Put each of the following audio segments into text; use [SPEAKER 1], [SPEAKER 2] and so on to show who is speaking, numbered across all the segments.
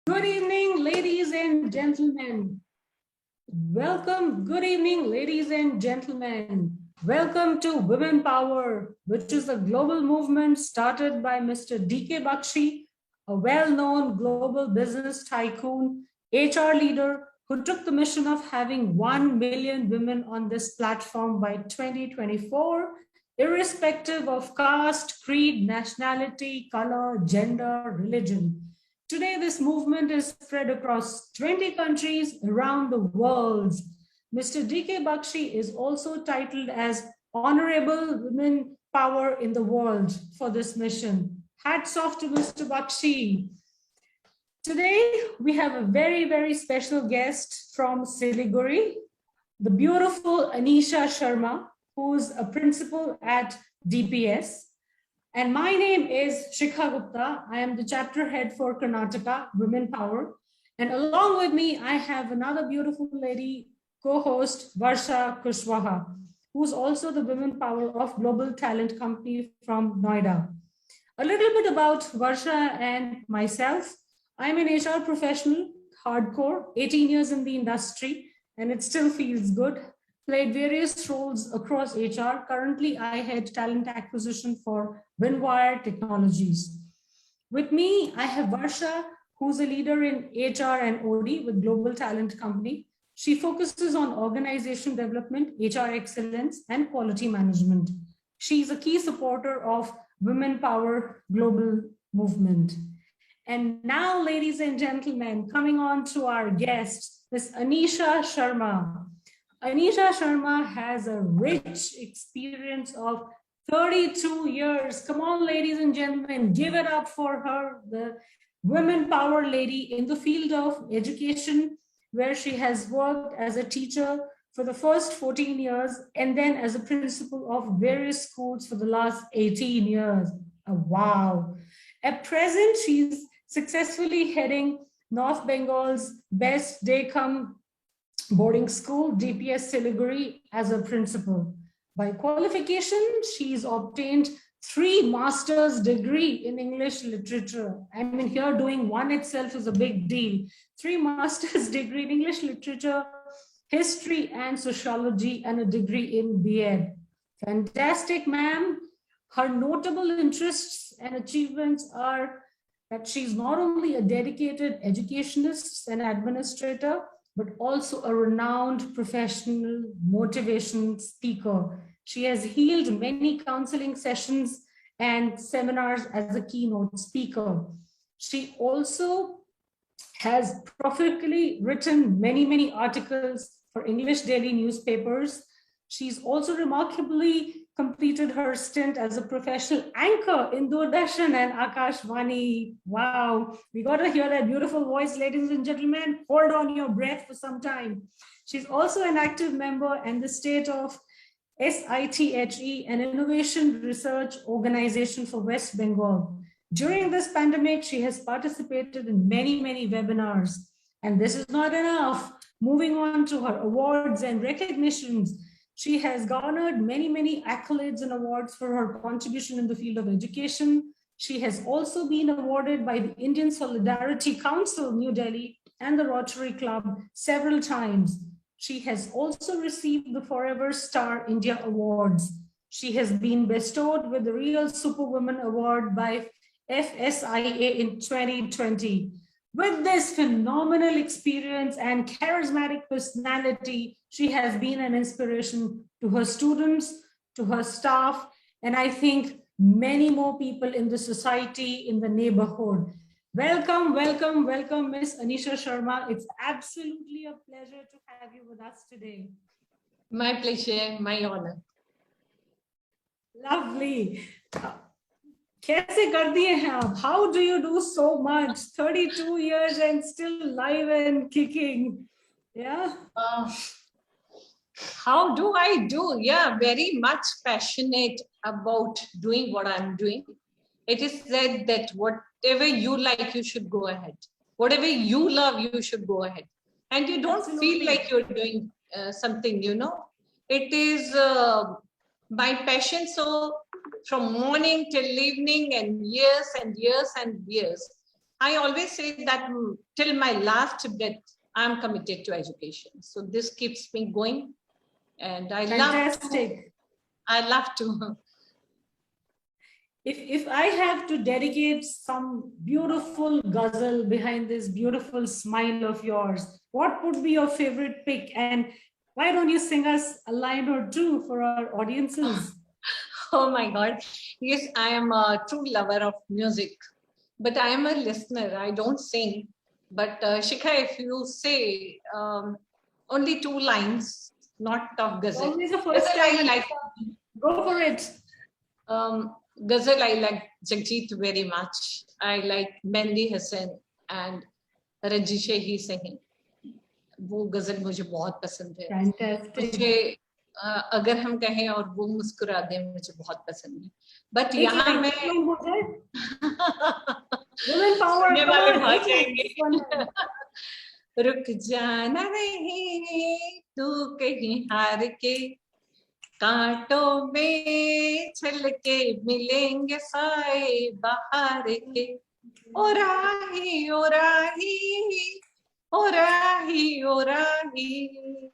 [SPEAKER 1] Good evening, ladies and gentlemen. Good evening, ladies and gentlemen. Welcome to Women Power, which is a global movement started by Mr. D.K. Bakshi, a well-known global business tycoon, HR leader who took the mission of having 1 million women on this platform by 2024, irrespective of caste, creed, nationality, color, gender, religion. Today, this movement is spread across 20 countries around the world. Mr. D.K. Bakshi is also titled as Honorable Women Power in the World for this mission. Hats off to Mr. Bakshi. Today, we have a very, very special guest from Siliguri, the beautiful Anisha Sharma, who's a principal at DPS. And my name is Shikha Gupta. I am the chapter head for Karnataka Women Power. And along with me, I have another beautiful lady, co-host Varsha Kushwaha, who's also the Women Power of Global Talent Company from Noida. A little bit about Varsha and myself. I'm an HR professional, hardcore, 18 years in the industry, and it still feels good. Played various roles across HR. Currently, I head talent acquisition for Winwire Technologies. With me, I have Varsha, who's a leader in HR and OD with Global Talent Company. She focuses on organization development, HR excellence, and quality management. She's a key supporter of Women Power Global Movement. And now, ladies and gentlemen, coming on to our guest, Ms. Anisha Sharma. Anisha Sharma has a rich experience of 32 years. Come on, ladies and gentlemen, give it up for her, the women power lady in the field of education, where she has worked as a teacher for the first 14 years and then as a principal of various schools for the last 18 years. Wow. At present, she's successfully heading North Bengal's best day come boarding school, DPS Siliguri, as a principal. By qualification, she's obtained 3 master's degree in English literature. I mean, here doing one itself is a big deal. 3 master's degree in English literature, history and sociology, and a degree in BEd. Fantastic, ma'am. Her notable interests and achievements are that she's not only a dedicated educationist and administrator, but also a renowned professional motivation speaker. She has held many counseling sessions and seminars as a keynote speaker. She also has profitably written many, many articles for English daily newspapers. She's also remarkably completed her stint as a professional anchor in Doordarshan and Akashvani. Wow, we got to hear that beautiful voice, ladies and gentlemen. Hold on your breath for some time. She's also an active member and the state of SITHE, an innovation research organization for West Bengal. During this pandemic, she has participated in many, many webinars. And this is not enough. Moving on to her awards and recognitions, she has garnered many, many accolades and awards for her contribution in the field of education. She has also been awarded by the Indian Solidarity Council, New Delhi, and the Rotary Club several times. She has also received the Forever Star India Awards. She has been bestowed with the Real Superwoman Award by FSIA in 2020. With this phenomenal experience and charismatic personality, she has been an inspiration to her students, to her staff, and I think many more people in the society, in the neighborhood. Welcome, welcome, welcome, Miss Anisha Sharma. It's absolutely a pleasure to have you with us today.
[SPEAKER 2] My pleasure, my honor.
[SPEAKER 1] Lovely. कैसे कर दिए हैं आप? How do you do so much? 32 years and still live and kicking. Yeah.
[SPEAKER 2] How do I do? Yeah, very much passionate about doing what I'm doing. It is said that whatever you like, you should go ahead. Whatever you love, you should go ahead. And you don't feel like you're doing something, you know. It is my passion. So from morning till evening and years and years and years, I always say that till my last breath, I'm committed to education. So this keeps me going, and I
[SPEAKER 1] Fantastic.
[SPEAKER 2] love to.
[SPEAKER 1] If I have to dedicate some beautiful ghazal behind this beautiful smile of yours, what would be your favorite pick? And why don't you sing us a line or two for our audiences?
[SPEAKER 2] Oh my God. Yes, I am a true lover of music, but I am a listener. I don't sing. But Shikha, if you say only 2 lines, not of ghazal.
[SPEAKER 1] Always the first
[SPEAKER 2] Ghazal
[SPEAKER 1] time.
[SPEAKER 2] I like.
[SPEAKER 1] Go for it.
[SPEAKER 2] Ghazal I like Jagjit very much. I like Mehndi Hassan and Ranjishe singing. वो गजल मुझे बहुत पसंद है.
[SPEAKER 1] Fantastic.
[SPEAKER 2] मुझे अगर हम कहें और वो मुस्कुरा दे मुझे बहुत पसंद है. बट यहाँ मैं
[SPEAKER 1] Women power,
[SPEAKER 2] सुनने
[SPEAKER 1] come
[SPEAKER 2] वाले
[SPEAKER 1] on,
[SPEAKER 2] भाग
[SPEAKER 1] hit it.
[SPEAKER 2] जाएंगे. रुक जाना नहीं तू कहीं हार के, कांटों में छल के मिलेंगे साए बाहर के. ओ राही ओ राही ओ राही ओ राही.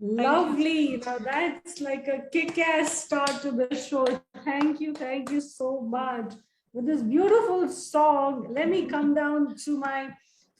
[SPEAKER 1] Lovely. Now that's like a kick-ass start to the show. Thank you so much. With this beautiful song, let me come down to my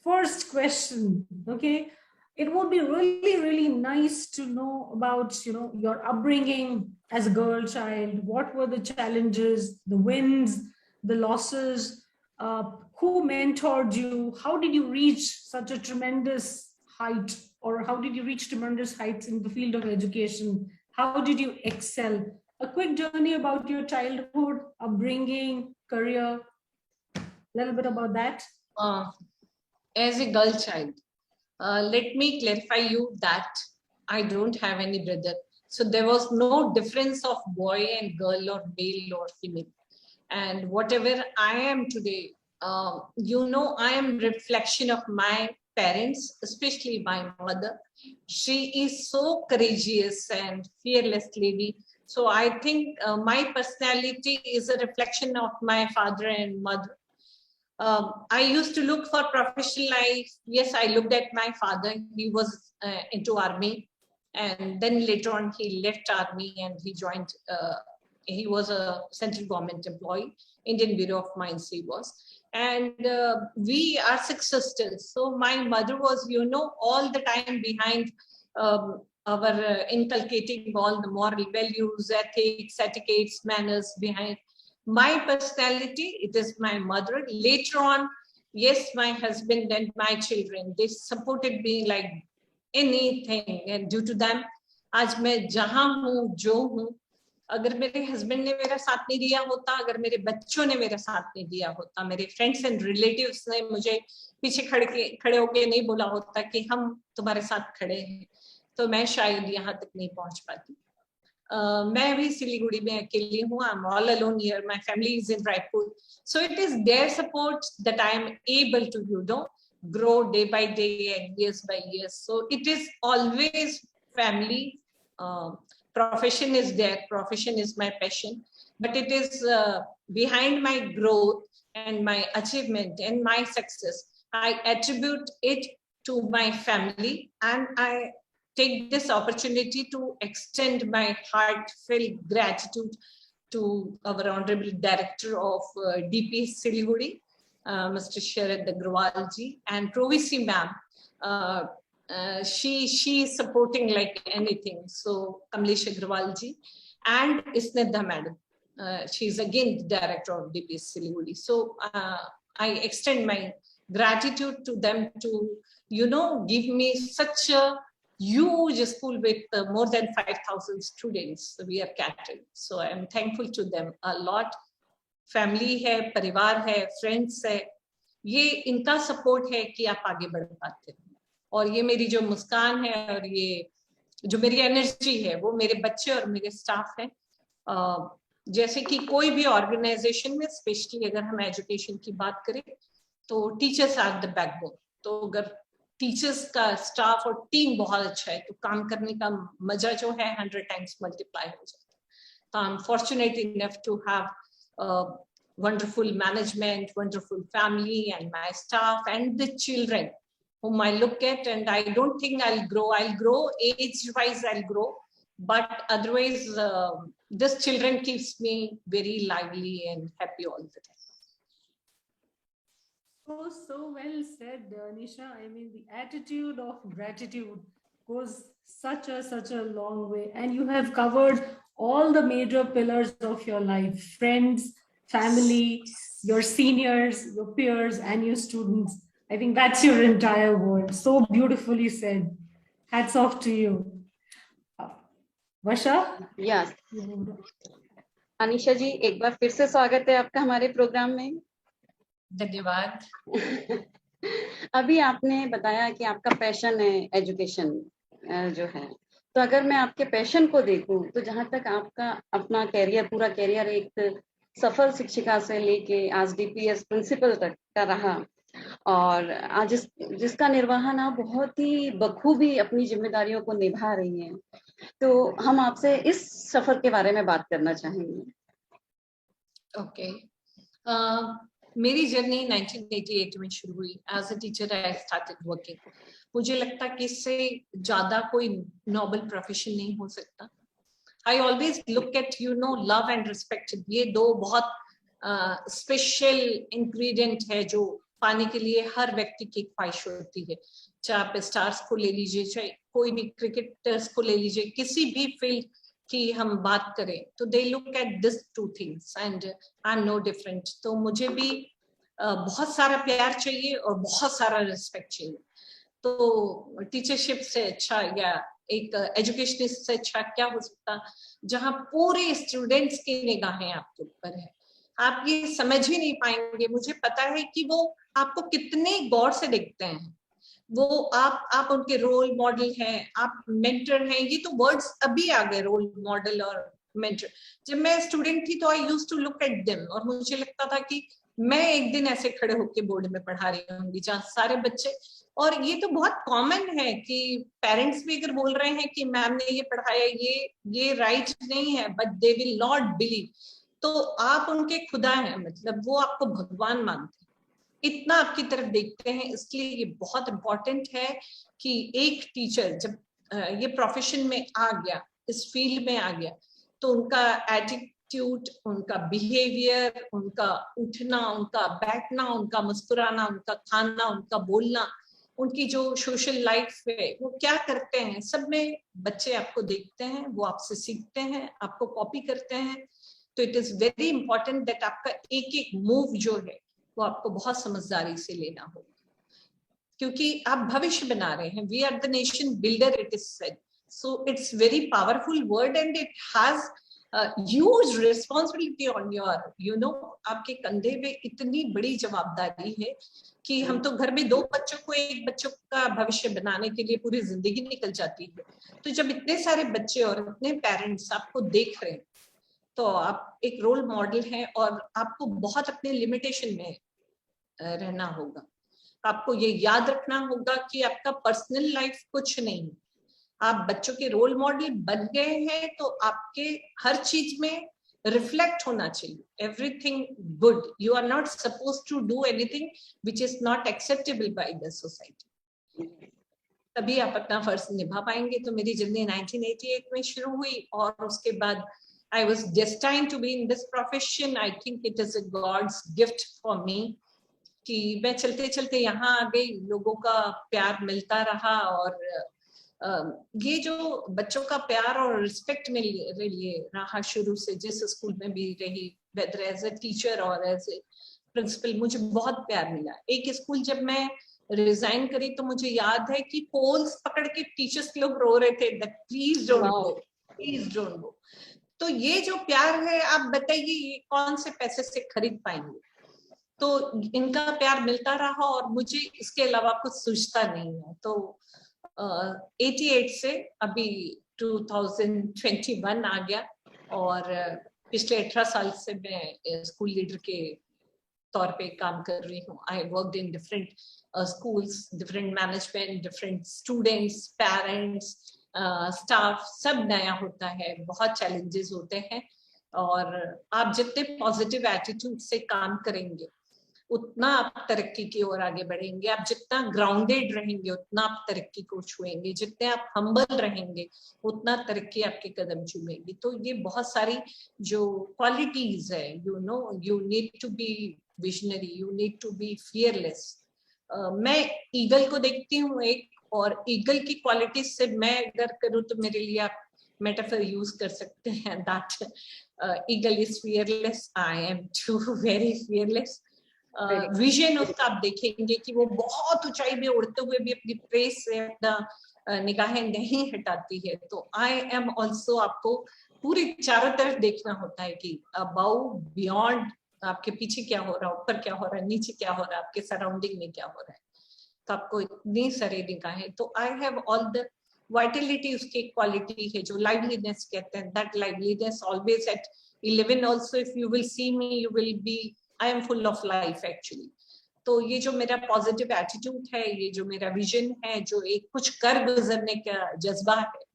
[SPEAKER 1] first question. Okay. It would be really nice to know about, your upbringing as a girl child. What were the challenges, the wins, the losses? Who mentored you? How did you reach such a tremendous height, or how did you reach tremendous heights in the field of education? How did you excel? A quick journey about your childhood, upbringing, career, a little bit about that.
[SPEAKER 2] As a girl child, let me clarify you that I don't have any brother. So there was no difference of boy and girl or male or female. And whatever I am today, I am reflection of my parents, especially my mother. She is so courageous and fearless lady. So I think my personality is a reflection of my father and mother. I used to look for professional life. Yes, I looked at my father. He was into army, and then later on he left army and he joined. He was a central government employee, Indian Bureau of Mines he was. And we are 6 sisters. So my mother was, all the time behind our inculcating all the moral values, ethics, etiquettes, manners behind. My personality, it is my mother. Later on, yes, my husband and my children, they supported me like anything. And due to them, आज मैं जहाँ हूँ, जो हूँ, अगर मेरे husband ने मेरा साथ नहीं दिया होता, अगर मेरे बच्चों ने मेरा साथ नहीं दिया होता, मेरे फ्रेंड्स एंड रिलेटिव्स ने मुझे पीछे खड़े होके नहीं बोला होता कि हम तुम्हारे साथ खड़े हैं, तो मैं शायद यहाँ तक नहीं पहुंच पाती. मैं भी सिलीगुड़ी में अकेली हूँ. I'm all alone here. My family is in Raipur. So it is their support that I am able to, grow day by day and years by years. So it is always family. Profession is there. Profession is my passion. But it is behind my growth and my achievement and my success. I attribute it to my family, and I take this opportunity to extend my heartfelt gratitude to our Honorable Director of DP Siliguri, Mr. Sharad Agrawal ji, and Provisi ma'am. She is supporting like anything. So Kamlesh Agrawal ji and Isnidha madam. She is again the Director of DP Siliguri. So I extend my gratitude to them to, give me such a huge school with more than 5,000 students we are catering. So I am thankful to them a lot. Family है, परिवार है, friends है, ये इनका support है कि आप आगे बढ़ पाते हैं. और ये मेरी जो मुस्कान है और ये जो मेरी energy है, वो मेरे बच्चे और मेरे staff है. जैसे कि कोई भी organization में, especially अगर हम education की बात करें, तो teachers are the backbone. तो अगर टीचर्स का स्टाफ और टीम बहुत अच्छा है तो काम करने का मजा जो है 100 times मल्टीप्लाई हो जाता है. तो I am fortunate enough to have wonderful management, wonderful family, and my staff and the children whom I look at, and I don't think I'll grow. I'll grow age-wise, I'll grow, but otherwise, this children keeps me very lively and happy all the time.
[SPEAKER 1] So well said, Nisha. I mean, the attitude of gratitude goes such a long way, and you have covered all the major pillars of your life: friends, family, your seniors, your peers, and your students. I think that's your entire world. So beautifully said. Hats off to you. Vasha?
[SPEAKER 3] Yes Anisha ji, एक बार फिर से स्वागत है आपका हमारे programme में।
[SPEAKER 2] धन्यवाद।
[SPEAKER 3] अभी आपने बताया कि आपका पैशन है एजुकेशन जो है, तो अगर मैं आपके पैशन को देखूं तो जहां तक आपका अपना कैरियर, पूरा कैरियर एक सफल शिक्षिका से लेके आज डीपीएस प्रिंसिपल तक का रहा, और आज जिसका निर्वहन आप बहुत ही बखूबी अपनी जिम्मेदारियों को निभा रही हैं, तो हम आपसे इस सफर के बारे में बात करना चाहेंगे।
[SPEAKER 2] ओके, मेरी जर्नी 1988 में शुरू हुई। As a teacher I started working. मुझे लगता कि इससे ज्यादा कोई नोबल प्रोफेशन नहीं हो सकता। I always look yet love and respect, ये दो बहुत स्पेशल इंग्रेडिएंट है जो पाने के लिए हर व्यक्ति की ख्वाहिश होती है। चाहे आप स्टार्स को ले लीजिए, चाहे कोई भी क्रिकेटर्स को ले लीजिए, किसी भी फील्ड कि हम बात करें तो they look at this two things, and I am no different. तो मुझे भी बहुत सारा प्यार चाहिए और बहुत सारा रिस्पेक्ट चाहिए। तो टीचरशिप से अच्छा या एक एजुकेशनिस्ट से अच्छा क्या हो सकता, जहां पूरे स्टूडेंट्स की निगाहें आपके ऊपर है। आप ये समझ ही नहीं पाएंगे, मुझे पता है कि वो आपको कितने गौर से देखते हैं। वो आप उनके रोल मॉडल हैं, आप मेंटर हैं। ये तो वर्ड्स अभी आ गए, रोल मॉडल और मेंटर। जब मैं स्टूडेंट थी तो I used to look at them, और मुझे लगता था कि मैं एक दिन ऐसे खड़े होके बोर्ड में पढ़ा रही होंगी जहाँ सारे बच्चे, और ये तो बहुत कॉमन है कि पेरेंट्स भी अगर बोल रहे हैं कि मैम ने ये पढ़ाया, ये राइट नहीं है, but they will not believe, तो आप उनके खुदा हैं, मतलब वो आपको भगवान मानते हैं, इतना आपकी तरफ देखते हैं। इसलिए ये बहुत इंपॉर्टेंट है कि एक टीचर जब ये प्रोफेशन में आ गया, इस फील्ड में आ गया, तो उनका एटीट्यूड, उनका बिहेवियर, उनका उठना, उनका बैठना, उनका मुस्कुराना, उनका खाना, उनका बोलना, उनकी जो सोशल लाइफ है वो क्या करते हैं, सब में बच्चे आपको देखते हैं, वो आपसे सीखते हैं, आपको कॉपी करते हैं। तो it is very important that आपका एक एक मूव जो है वो आपको बहुत समझदारी से लेना होगा, क्योंकि आप भविष्य बना रहे हैं। We are the nation builder, it is said. So it's very powerful word and it has huge responsibility on your आपके कंधे पे इतनी बड़ी जवाबदारी है कि हम तो घर में दो बच्चों को, एक बच्चों का भविष्य बनाने के लिए पूरी जिंदगी निकल जाती है। तो जब इतने सारे बच्चे और इतने पेरेंट्स आपको देख रहे हैं, तो आप एक रोल मॉडल हैं, और आपको बहुत अपने लिमिटेशन में रहना होगा। आपको ये याद रखना होगा कि आपका पर्सनल लाइफ कुछ नहीं, आप बच्चों के रोल मॉडल बन गए हैं, तो आपके हर चीज में रिफ्लेक्ट होना चाहिए everything good. You are not suppose to do anything which is not acceptable by the society, तभी आप अपना फर्ज निभा पाएंगे। तो मेरी जर्नी 1988 में शुरू हुई, और उसके बाद I was destined to be in this profession. I think it is a God's gift for me कि मैं चलते चलते यहाँ आ गई, लोगों का प्यार मिलता रहा, और ये जो बच्चों का प्यार और रिस्पेक्ट मिल रही रहा शुरू से, जिस स्कूल में भी रही, वेदर एज ए टीचर और एज ए प्रिंसिपल, मुझे बहुत प्यार मिला। एक स्कूल जब मैं रिजाइन करी तो मुझे याद है कि पोल्स पकड़ के टीचर्स लोग रो रहे थे, please don't go, please don't go. तो ये जो प्यार है, आप बताइए ये कौन से पैसे से खरीद पाएंगे। तो इनका प्यार मिलता रहा, और मुझे इसके अलावा कुछ सूझता नहीं है। तो 88 से अभी 2021 आ गया, और पिछले 18 साल से मैं स्कूल लीडर के तौर पे काम कर रही हूँ। I worked in different schools, different management, different students, parents, staff, सब नया होता है, बहुत चैलेंजेस होते हैं, और आप जितने पॉजिटिव एटीट्यूड से काम करेंगे उतना आप तरक्की की ओर आगे बढ़ेंगे। आप जितना ग्राउंडेड रहेंगे उतना आप तरक्की को छुएंगे। जितने आप हम्बल रहेंगे उतना तरक्की आपके कदम चूमेगी। तो ये बहुत सारी जो क्वालिटीज है, you need to be visionary, you need to be fearless. मैं ईगल को देखती हूँ एक, और ईगल की क्वालिटीज से मैं अगर करूँ तो मेरे लिए आप मेटाफर यूज कर सकते हैं that eagle is fearless, I am too very fearless. Vision उसका आप देखेंगे कि वो बहुत ऊंचाई में उड़ते हुए भी अपनी प्रेस से अपना निगाहें नहीं हटाती है। तो आई एम ऑल्सो, आपको पूरी चारों तरफ देखना होता है कि अबाउ बियॉन्ड, आपके पीछे क्या हो रहा है, ऊपर क्या हो रहा है, नीचे क्या हो रहा है, आपके सराउंडिंग में क्या हो रहा है। तो आपको इतनी सारी निगाहें, तो I have all the Vitality, उसकी क्वालिटी है जो लाइवलीनेस कहते हैं, that liveliness always at 11 also if you will see me you will B, I am full of life actually. तो ये जो मेरा पॉजिटिव एटीट्यूड है, ये जो मेरा विजन है, जो एक कुछ कर गुजरने का जज्बा है,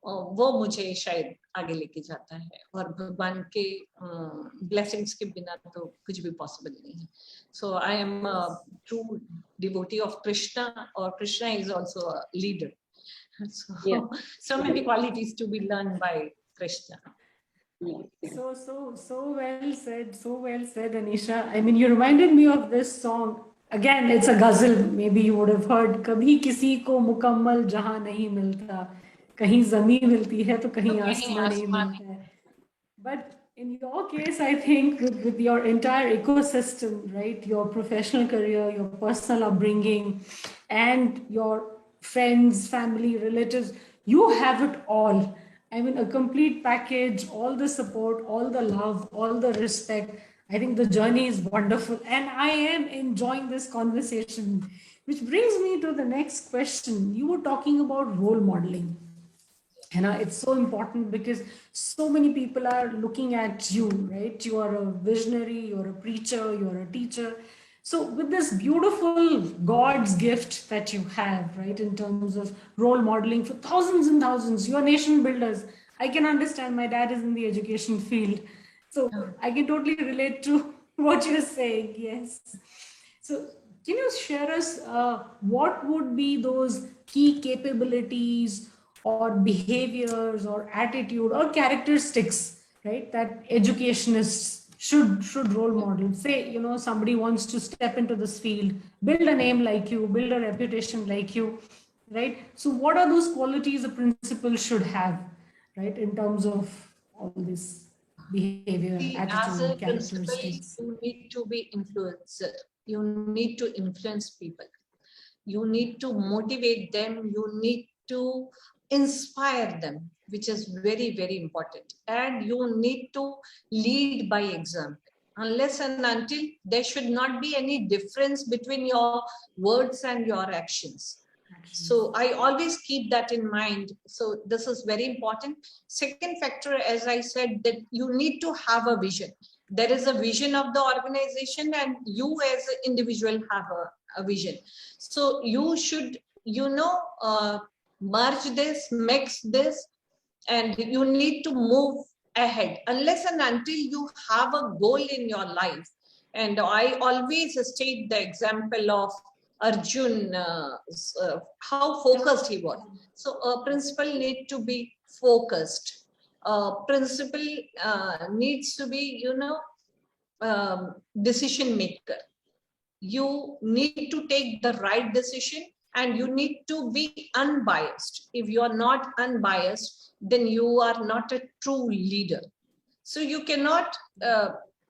[SPEAKER 2] वो मुझे शायद आगे लेके जाता है। और भगवान के ब्लेसिंग्स के बिना तो कुछ भी पॉसिबल नहीं है। So I am true devotee of Krishna, और Krishna is also a leader. So many qualities to be learned by Krishna.
[SPEAKER 1] So well said, Anisha. I mean, you reminded me of this song. Again, it's a ghazal. Maybe you would have heard. कभी किसी को मुकम्मल जहां नहीं मिलता, कहीं ज़मीं मिलती है तो कहीं आसमां नहीं मिलता है. But in your case, I think with your entire ecosystem, right, your professional career, your personal upbringing, and your friends, family, relatives, you have it all. I mean, a complete package, all the support, all the love, all the respect. I think the journey is wonderful. And I am enjoying this conversation, which brings me to the next question. You were talking about role modeling. And it's so important because so many people are looking at you, right? You are a visionary, you're a preacher, you're a teacher. So with this beautiful God's gift that you have, right, in terms of role modeling for thousands and thousands, you're nation builders. I can understand, my dad is in the education field. So I can totally relate to what you're saying, yes. So can you share us what would be those key capabilities or behaviors or attitude or characteristics, right, that educationists should role model? Say, somebody wants to step into this field, build a name like you, build a reputation like you, right? So what are those qualities a principal should have, right, in terms of all this behavior,
[SPEAKER 2] as a
[SPEAKER 1] attitude,
[SPEAKER 2] principal,
[SPEAKER 1] characteristics?
[SPEAKER 2] you need to be influencer. You need to influence people. You need to motivate them. You need to inspire them, which is very, very important. And you need to lead by example. Unless and until, there should not be any difference between your words and your actions. So I always keep that in mind. So this is very important. Second factor, as I said, that you need to have a vision. There is a vision of the organization, and you as an individual have a vision. So you should, merge this, mix this, and you need to move ahead. Unless and until you have a goal in your life. And I always state the example of Arjun, how focused he was. So a principal needs to be focused. Principal needs to be, decision maker. You need to take the right decision, and you need to be unbiased. If you are not unbiased, then you are not a true leader. So you cannot,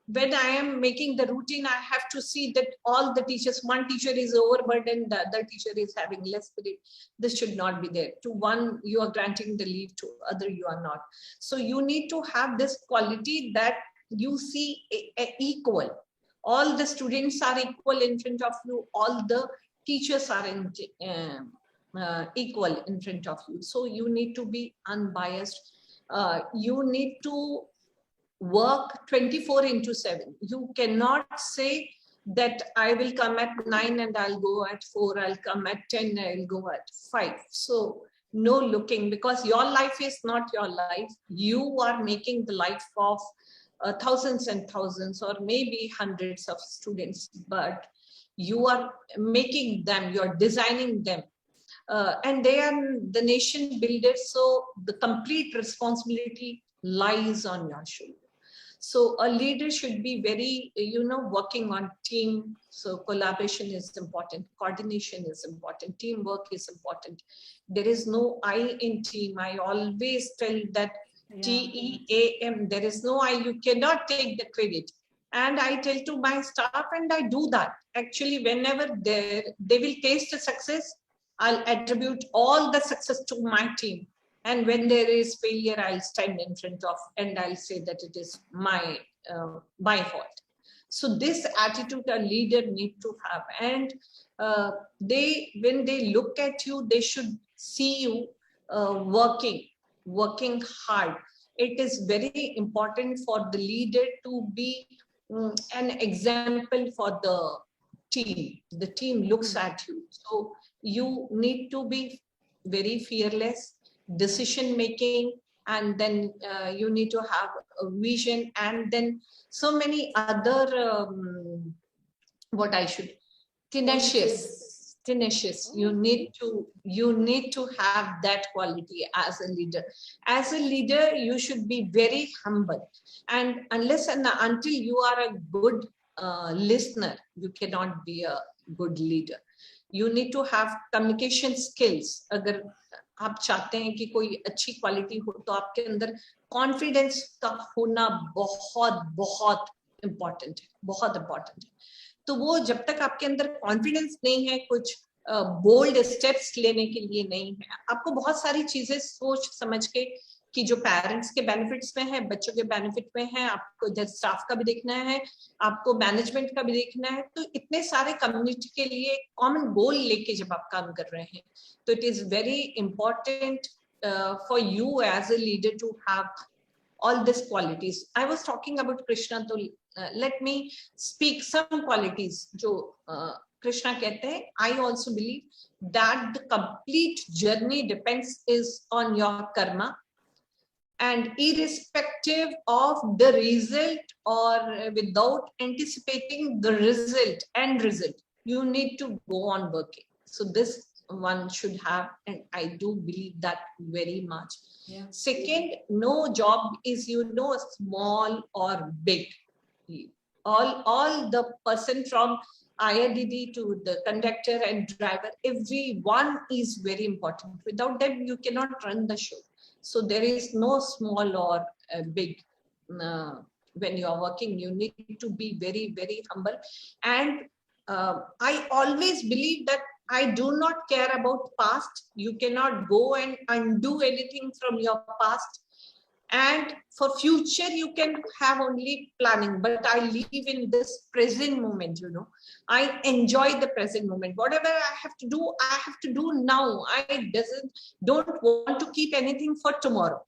[SPEAKER 2] when I am making the routine, I have to see that all the teachers, one teacher is overburdened, the other teacher is having less period. This should not be there. To one, you are granting the leave, to other, you are not. So you need to have this quality that you see equal. All the students are equal in front of you. All the teachers are equal in front of you. So you need to be unbiased. You need to work 24/7. You cannot say that I will come at 9 and I'll go at 4, I'll come at 10, I'll go at 5. So no looking, because your life is not your life. You are making the life of thousands and thousands or maybe hundreds of students, but you are making them, you're designing them, and they are the nation builders, so the complete responsibility lies on your shoulder. So a leader should be very, working on team. So collaboration is important, coordination is important, teamwork is important. There is no I in team. I always tell that TEAM, there is no I, you cannot take the credit. And I tell to my staff, and I do that. Actually, whenever they will taste the success, I'll attribute all the success to my team. And when there is failure, I'll stand in front of and I'll say that it is my fault. So this attitude a leader need to have. And when they look at you, they should see you working hard. It is very important for the leader to be an example for the team. The team looks at you. So you need to be very fearless, decision making, and then you need to have a vision, and then so many other tenacious. You need to have that quality as a leader. As a leader, you should be very humble, and unless and until you are a good listener, you cannot be a good leader. You need to have communication skills. अगर आप चाहते हैं कि कोई अच्छी quality हो, तो आपके अंदर कॉन्फिडेंस का होना बहुत बहुत इम्पोर्टेंट है, बहुत इम्पोर्टेंट है. तो वो जब तक आपके अंदर कॉन्फिडेंस नहीं है, कुछ बोल्ड स्टेप्स लेने के लिए नहीं है, आपको बहुत सारी चीजें सोच समझ के, कि जो पेरेंट्स के बेनिफिट्स में है, बच्चों के बेनिफिट में है, आपको इधर स्टाफ का भी देखना है, आपको मैनेजमेंट का भी देखना है, तो इतने सारे कम्युनिटी के लिए कॉमन गोल लेके जब आप काम कर रहे हैं, तो it is very important for you as a leader to have all these qualities. I was talking about Krishna, so let me speak some qualities जो Krishna कहते हैं. I also believe that the complete journey depends is on your karma, and irrespective of the result or without anticipating the result, you need to go on working. So this one should have, and I do believe that very much.
[SPEAKER 1] Yeah.
[SPEAKER 2] Second, no job is small or big. All the person from IRDD to the conductor and driver, everyone is very important. Without them, you cannot run the show. So there is no small or big. When you are working, you need to be very, very humble. And I always believe that I do not care about past. You cannot go and undo anything from your past. And for future, you can have only planning. But I live in this present moment, I enjoy the present moment. Whatever I have to do, I have to do now. I don't want to keep anything for tomorrow.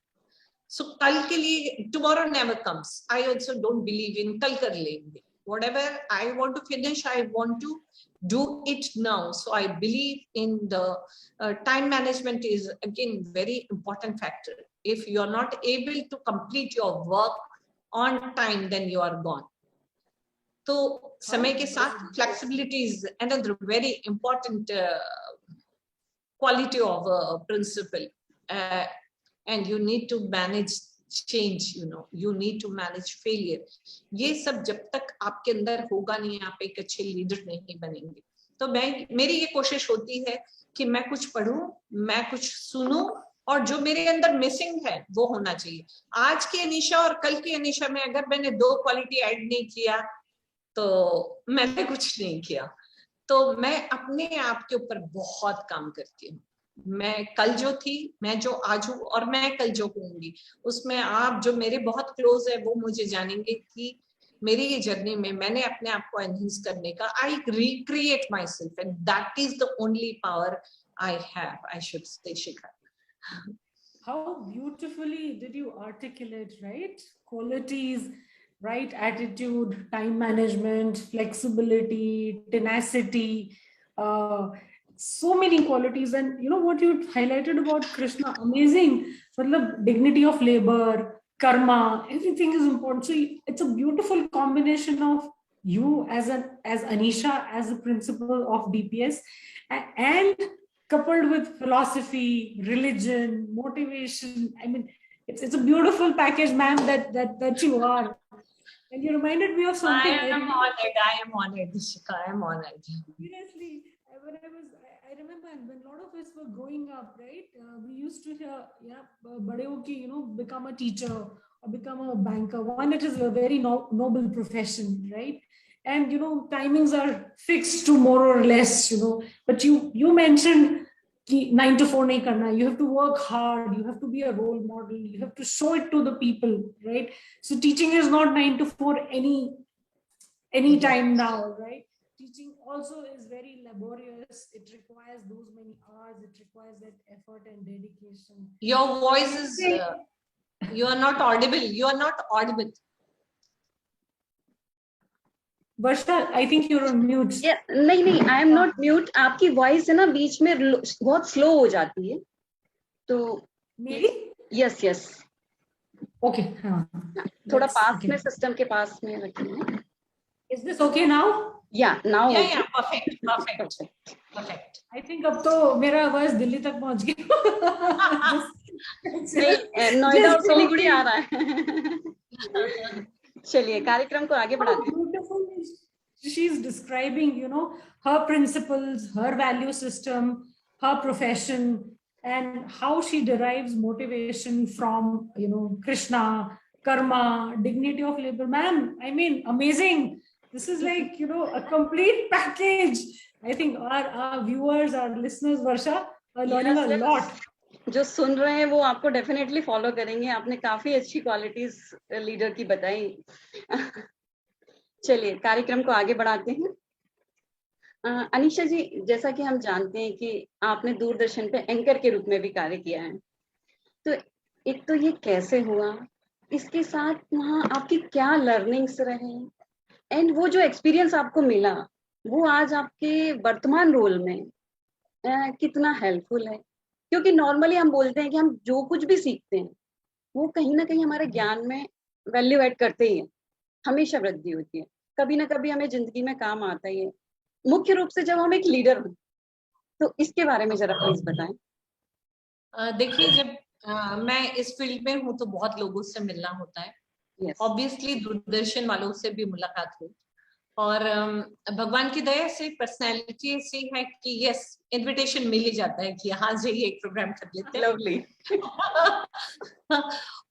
[SPEAKER 2] So kal ke liye, tomorrow never comes. I also don't believe in kal kar lenge. Whatever I want to finish, I want to do it now. So I believe in the time management is again very important factor. If you are not able to complete your work on time, then you are gone. So समय के साथ flexibility is another very important quality of a principle, and you need to manage change, you need to manage failure. ये सब जब तक आपके अंदर होगा नहीं, आप एक अच्छे लीडर नहीं बनेंगे. तो मेरी ये कोशिश होती है कि मैं कुछ पढूं, मैं कुछ सुनूं, और जो मेरे अंदर मिसिंग है वो होना चाहिए. आज की अनीशा और कल की अनीशा में अगर मैंने 2 क्वालिटी ऐड नहीं किया, तो मैंने कुछ नहीं किया. तो मैं अपने आप के ऊपर बहुत काम करती हूँ. मैं कल जो थी, मैं जो आज हूँ, और मैं कल जो होंगी, उसमें आप जो मेरे बहुत क्लोज है वो मुझे जानेंगे कि मेरी ये जर्नी में मैंने अपने आप को एनहांस करने का, I recreate myself, and that is the only power I have, I should say, Shikha.
[SPEAKER 1] How beautifully did you articulate, right? Qualities, right? Attitude, time management, flexibility, tenacity, so many qualities. And what you highlighted about Krishna, amazing. Dignity of labor, karma, everything is important. So it's a beautiful combination of you as Anisha, as a principal of DPS, and coupled with philosophy, religion, motivation. I mean, it's a beautiful package, ma'am, that you are. And you reminded me of something.
[SPEAKER 2] I am honored, Dishika. I am honored.
[SPEAKER 1] Seriously, I remember when a lot of us were growing up, right? We used to hear, yeah, bade ho ki, become a teacher or become a banker. One, it is a very noble profession, right? And timings are fixed to more or less, But you mentioned ki 9 to 4 nahi karna. You have to work hard. You have to be a role model. You have to show it to the people, right? So teaching is not 9 to 4 any time now, right? Teaching also is very laborious. It requires those many hours. It requires that effort and dedication.
[SPEAKER 2] Your voice is, you are not audible. You are not audible.
[SPEAKER 1] Varsha, I think you're on mute.
[SPEAKER 3] Yeah, नहीं, I am not mute. आपकी voice है ना बीच में बहुत slow हो जाती है. तो
[SPEAKER 1] मेरी?
[SPEAKER 3] Yes.
[SPEAKER 1] Okay.
[SPEAKER 3] थोड़ा पास में system के पास में रखिए.
[SPEAKER 1] Is this okay now?
[SPEAKER 3] Yeah, now.
[SPEAKER 2] Yeah, perfect.
[SPEAKER 1] I think अब तो मेरा आवाज दिल्ली तक पहुंच गया.
[SPEAKER 3] नोएडा और सिलीगुड़ी आ रहा है. चलिए कार्यक्रम को आगे बढ़ाते हैं.
[SPEAKER 1] She's describing, her principles, her value system, her profession, and how she derives motivation from, Krishna, karma, dignity of labor. Ma'am, I mean, amazing. This is like, a complete package. I think our viewers, our listeners, Varsha, are learning a lot.
[SPEAKER 3] जो सुन रहे हैं वो आपको definitely follow करेंगे. आपने काफी अच्छी qualities leader की बताई. चलिए कार्यक्रम को आगे बढ़ाते हैं. अनीशा जी, जैसा कि हम जानते हैं कि आपने दूरदर्शन पे एंकर के रूप में भी कार्य किया है, तो एक तो ये कैसे हुआ, इसके साथ वहाँ आपकी क्या लर्निंग्स रहे, एंड वो जो एक्सपीरियंस आपको मिला वो आज आपके वर्तमान रोल में कितना हेल्पफुल है. क्योंकि नॉर्मली हम बोलते हैं कि हम जो कुछ भी सीखते हैं वो कहीं ना कहीं हमारे ज्ञान में वैल्यू ऐड करते ही है, हमेशा वृद्धि होती है, कभी ना कभी हमें जिंदगी में काम आता ही है. मुख्य रूप से जब हम एक लीडर हो, तो इसके बारे में जरा प्लीज बताएं.
[SPEAKER 2] देखिए, जब मैं इस फील्ड में हूँ तो बहुत लोगों से मिलना होता है. ऑब्वियसली दूरदर्शन वालों से भी मुलाकात हुई, और भगवान की दया से पर्सनैलिटी ऐसी है कि यस, इनविटेशन मिल ही जाता है कि हाँ जाइए एक प्रोग्राम कर लेते हैं.
[SPEAKER 3] लवली.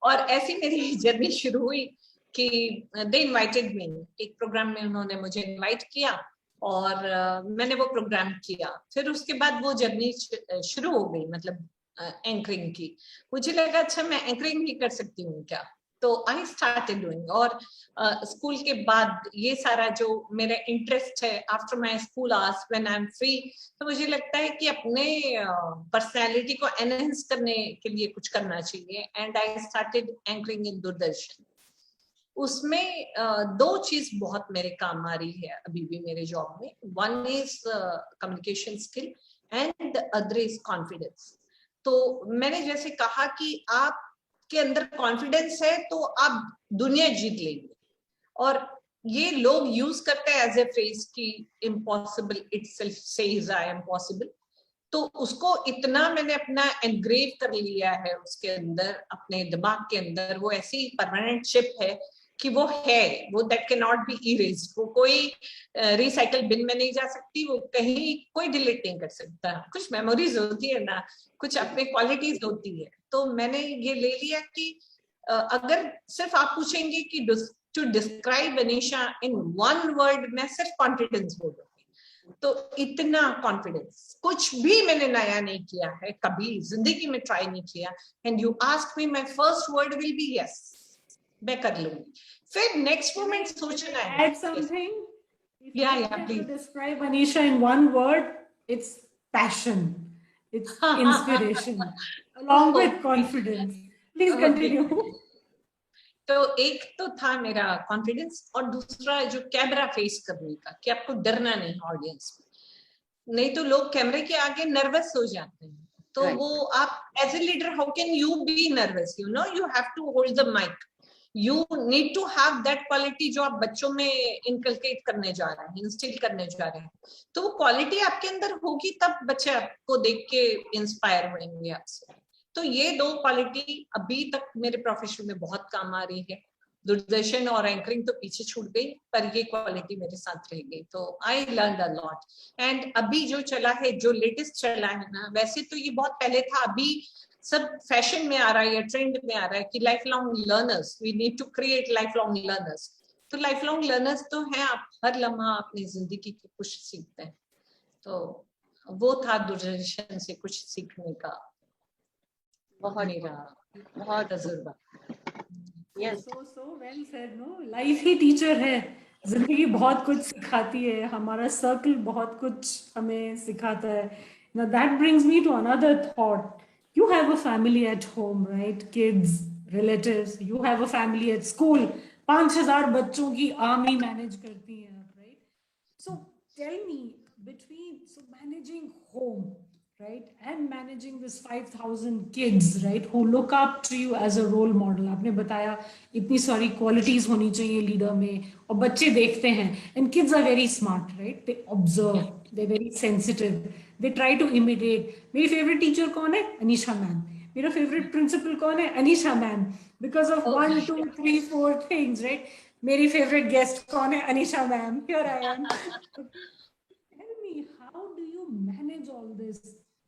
[SPEAKER 2] और ऐसी मेरी जर्नी शुरू हुई कि दे इनवाइटेड मी. एक प्रोग्राम में उन्होंने मुझे इनवाइट किया और मैंने वो प्रोग्राम किया. फिर उसके बाद वो जर्नी शुरू हो गई, मतलब एंकरिंग की. मुझे लगा अच्छा मैं एंकरिंग भी कर सकती हूँ क्या, तो आई स्टार्टेड डूइंग. और स्कूल के बाद ये सारा जो मेरा इंटरेस्ट है, after my school hours when I am free, तो मुझे लगता है कि अपने पर्सनालिटी को एनहेंस करने के लिए कुछ करना चाहिए. एंड आई स्टार्टेड एंकरिंग इन दूरदर्शन. उसमें दो चीज बहुत मेरे काम आ रही है अभी भी मेरे जॉब में. One is communication skill and the other is confidence. तो मैंने जैसे कहा कि आप के अंदर कॉन्फिडेंस है तो आप दुनिया जीत लेंगे. और ये लोग यूज करते हैं एज ए फ्रेज कि impossible itself says I am possible. तो उसको इतना मैंने अपना एनग्रेव कर लिया है उसके अंदर, अपने दिमाग के अंदर. वो ऐसी परमानेंट चिप है कि वो है, वो that can not be erased. वो कोई रिसाइकल बिन में नहीं जा सकती, वो कहीं कोई डिलीट नहीं कर सकता. कुछ मेमोरीज होती है ना, कुछ अपने क्वालिटीज होती है. तो मैंने ये ले लिया कि अगर सिर्फ आप पूछेंगे कि to describe Anisha in one word, मैं सिर्फ कॉन्फिडेंस बोलूंगी. तो इतना कॉन्फिडेंस कुछ भी मैंने नया नहीं किया है, कभी जिंदगी में ट्राई नहीं किया. And you ask me, my first word will be yes, मैं कर लूंगी. फिर नेक्स्ट मोमेंट सोचना है.
[SPEAKER 1] Add something.
[SPEAKER 2] Yeah, please.
[SPEAKER 1] To describe Anisha in one word, it's passion. It's inspiration, along with confidence. Please continue.
[SPEAKER 2] तो एक तो था मेरा कॉन्फिडेंस, और दूसरा जो कैमरा फेस करने का, कि आपको डरना नहीं ऑडियंस में. नहीं तो लोग कैमरे के आगे नर्वस हो जाते हैं. तो
[SPEAKER 3] Right.
[SPEAKER 2] वो आप as a leader how can you be nervous, you know, you have to hold the mic, you need to have that quality जो आप बच्चों में इनकलकेट करने जा रहे हैं, इंस्टिल करने जा रहे हैं। तो वो क्वालिटी आपके अंदर होगी तब बच्चे आपको देख के इंस्पायर होंगे आपसे। तो ये दो क्वालिटी अभी तक मेरे प्रोफेशन में बहुत काम आ रही है। दूरदर्शन और एंकरिंग तो पीछे छूट गई, पर ये क्वालिटी मेरे साथ रह गई। तो I learn a lot. And अभी जो चला है, जो लेटेस्ट चला है ना, वैसे तो ये बहुत पहले था, अभी सब फैशन में आ रहा है या ट्रेंड में आ रहा है कि life long learners, we need to create life long learners. तो लाइफ लॉन्ग लर्नर्स तो है, आप हर लम्हा अपनी जिंदगी की कुछ सीखते हैं। तो वो था दूरदर्शन से कुछ सीखने का
[SPEAKER 3] बहुत
[SPEAKER 2] मेरा तजुर्बा।
[SPEAKER 3] Yes.
[SPEAKER 1] So well said, no? Life ही टीचर है, जिंदगी बहुत कुछ सिखाती है, हमारा सर्कल बहुत कुछ हमें सिखाता है। Now that brings me to another thought. You have a family at home, right? Kids, relatives. You have a family at school. 5,000 बच्चों की आर्मी मैनेज करती हैं आप, right? So tell me, managing home, right, and managing this 5,000 kids, right, who look up to you as a role model. आपने बताया इतनी सारी qualities होनी चाहिए leader में, और बच्चे देखते हैं, and kids are very smart, right? They observe, they're very sensitive, they try to imitate. मेरी favorite teacher कौन है? अनीशा मैम. मेरा favorite principal कौन है? Anisha ma'am. Because of 1, 2, 3, 4 things, right? मेरी favorite guest कौन है? Anisha ma'am. Here I am. Tell me, how do you manage all this?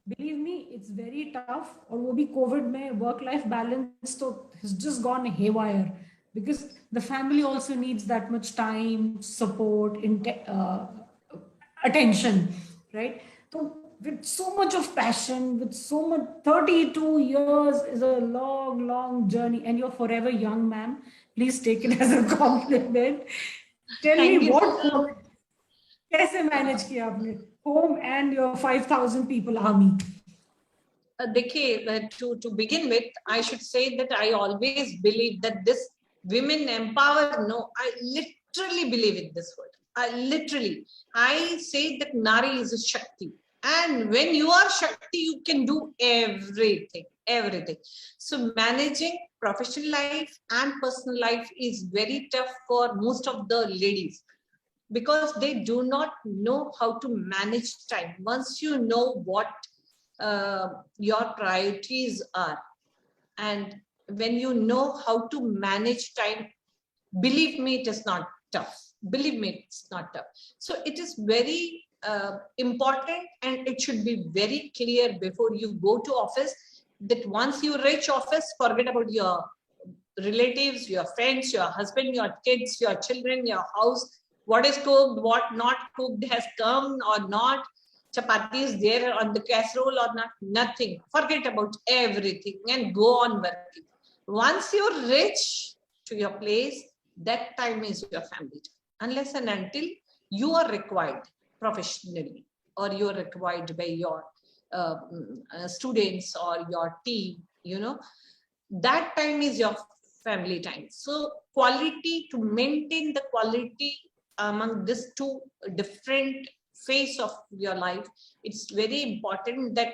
[SPEAKER 1] Believe me, it's very tough. और वो भी COVID में work life balance तो has just gone haywire, because the family also needs that much time, support, attention, right? So with so much of passion, with so much, 32 years is a long, long journey, and you're forever young, ma'am. Please take it as a compliment. Tell
[SPEAKER 2] Thank
[SPEAKER 1] me
[SPEAKER 2] you.
[SPEAKER 1] what कैसे manage किया आपने home and your 5,000 people army?
[SPEAKER 2] देखिए, to begin with, I should say that I always believe that this women empower. No, I literally believe in this word. I say that Nari is a Shakti, and when you are Shakti, you can do everything. So managing professional life and personal life is very tough for most of the ladies, because they do not know how to manage time. Once you know what your priorities are, and when you know how to manage time, believe me, it is not tough. Believe me, it's not tough. So it is very important, and it should be very clear before you go to office, that once you reach office, forget about your relatives, your friends, your husband, your kids, your children, your house, what is cooked, what not cooked, has come or not, chapati is there on the casserole or not, nothing. Forget about everything and go on working. Once you reach to your place, that time is your family time, unless and until you are required professionally, or you are required by your students or your team, you know, that time is your family time. So quality, to maintain the quality among these two different phase of your life, it's very important that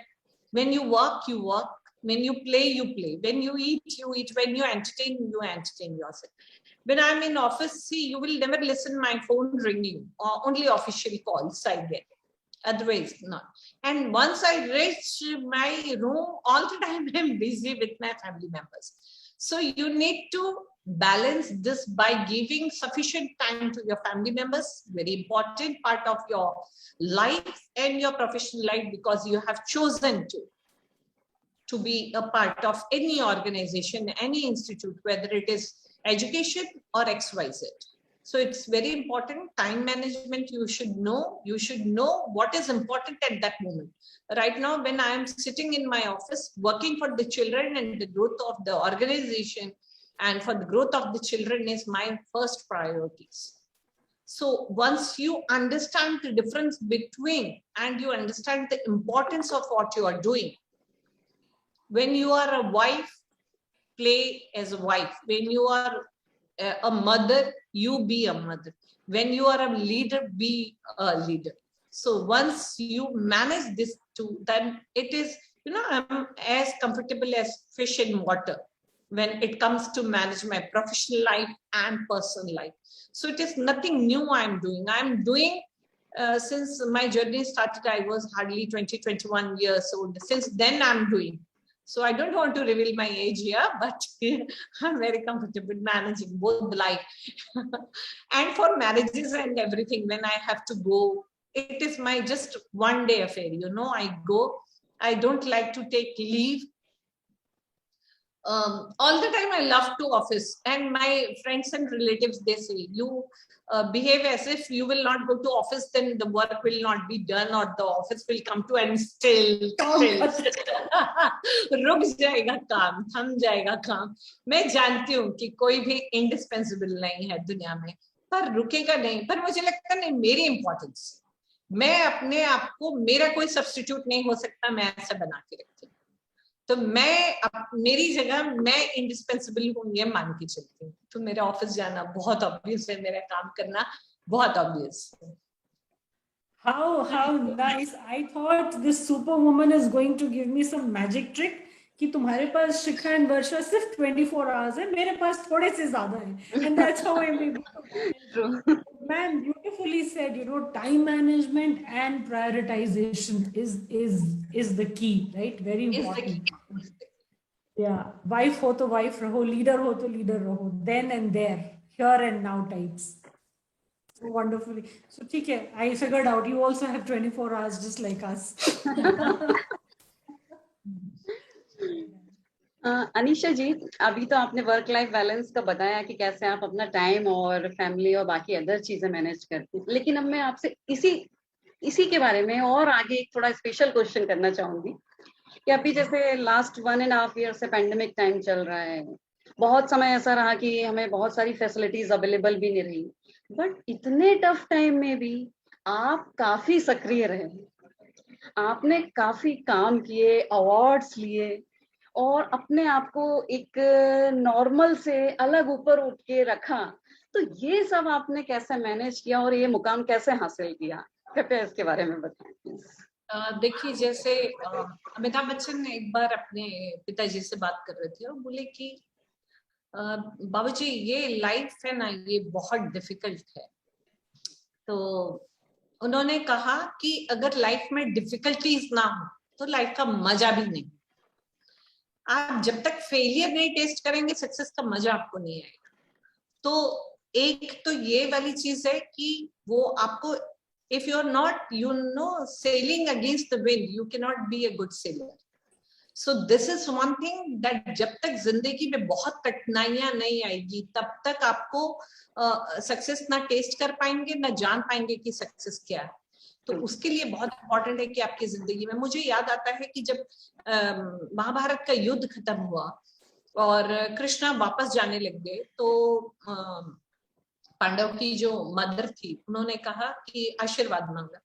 [SPEAKER 2] when you work, you work, when you play, you play, when you eat, you eat, when you entertain yourself. When I'm in office, see, you will never listen my phone ringing, or only official calls I get, otherwise not. And once I reach my room, all the time I'm busy with my family members. So you need to balance this by giving sufficient time to your family members, very important part of your life and your professional life, because you have chosen to be a part of any organization, any institute, whether it is education or XYZ. So it's very important. Time management, you should know what is important at that moment. Right now, when I am sitting in my office working for the children and the growth of the organization, and for the growth of the children is my first priorities. So once you understand the difference between, and you understand the importance of what you are doing, when you are a wife, play as a wife. When you are a mother, you be a mother. When you are a leader, be a leader. So once you manage this too, then it is you know, I'm as comfortable as fish in water when it comes to manage my professional life and personal life. So it is nothing new I'm doing. I'm doing since my journey started, I was hardly 20, 21 years old. Since then I'm doing. So I don't want to reveal my age here, but I'm very comfortable managing both the life. And for marriages and everything, when I have to go, it is my just one day affair. You know, I go, I don't like to take leave. All the time I love to office, and my friends and relatives, they say, you behave as if you will not go to office, then the work will not be done, or the office will come to and still रुक जाएगा काम, थम जाएगा काम. मैं जानती हूँ कि कोई भी इंडिस्पेंसिबल नहीं है दुनिया में, पर रुकेगा नहीं. पर मुझे लगता नहीं मेरी इंपॉर्टेंस, मैं अपने आप को, मेरा कोई सब्स्टिट्यूट नहीं हो सकता, मैं ऐसा बना के रखती हूँ. तो मैं मेरी जगह मैं इंडिस्पेंसिबल हूँ, ये मान के चलती हूँ. तो मेरा ऑफिस जाना बहुत ऑब्वियस है, मेरा काम करना बहुत ऑब्वियस है.
[SPEAKER 1] How nice. I thought this superwoman is going to give me some magic trick कि तुम्हारे पास शिखा एंड वर्षा सिर्फ 24 hours है, मेरे पास थोड़े से ज्यादा है. And that's how I'm able to. Man, beautifully said. You know, time management and prioritization is the key, right? Very important. Yeah, wife हो तो wife रहो, leader हो तो leader रहो, then and there, here and now types. So wonderfully. So ठीक है, I figured out you also have 24 hours just like us.
[SPEAKER 3] Anisha जी, अभी तो आपने वर्क लाइफ बैलेंस का बताया कि कैसे आप अपना टाइम और फैमिली और बाकी अदर चीजें मैनेज करती हैं, लेकिन अब मैं आपसे इसी के बारे में और आगे एक थोड़ा स्पेशल क्वेश्चन करना चाहूंगी कि अभी जैसे लास्ट 1.5 ईयर से पैंडेमिक टाइम चल रहा है, बहुत समय ऐसा रहा कि हमें बहुत सारी फैसिलिटीज अवेलेबल भी नहीं रही, बट इतने टफ टाइम में भी आप काफी सक्रिय रहे, आपने काफी काम किए, अवार्ड्स लिए और अपने आप को एक नॉर्मल से अलग ऊपर उठ के रखा. तो ये सब आपने कैसे मैनेज किया और ये मुकाम कैसे हासिल किया, कृपया इसके बारे में बताएं.
[SPEAKER 2] देखिए, जैसे अमिताभ बच्चन ने एक बार अपने पिताजी से बात कर रहे थे और बोले कि बाबूजी ये लाइफ है ना, ये बहुत डिफिकल्ट है. तो उन्होंने कहा कि अगर लाइफ में डिफिकल्टीज ना हो तो लाइफ का मजा भी नहीं. आप जब तक फेलियर नहीं टेस्ट करेंगे, सक्सेस का मजा आपको नहीं आएगा. तो एक तो ये वाली चीज है कि वो आपको, if you are not, you know, sailing against the wind, you cannot be a good sailor. So this is one thing that जब तक जिंदगी में बहुत कठिनाइयां नहीं आएगी, तब तक आपको सक्सेस ना टेस्ट कर पाएंगे, ना जान पाएंगे कि सक्सेस क्या है. तो उसके लिए बहुत इंपॉर्टेंट है कि आपकी जिंदगी में, मुझे याद आता है कि जब महाभारत का युद्ध खत्म हुआ और कृष्णा वापस जाने लग गए, तो पांडव की जो मदर थी, उन्होंने कहा कि आशीर्वाद मांगा.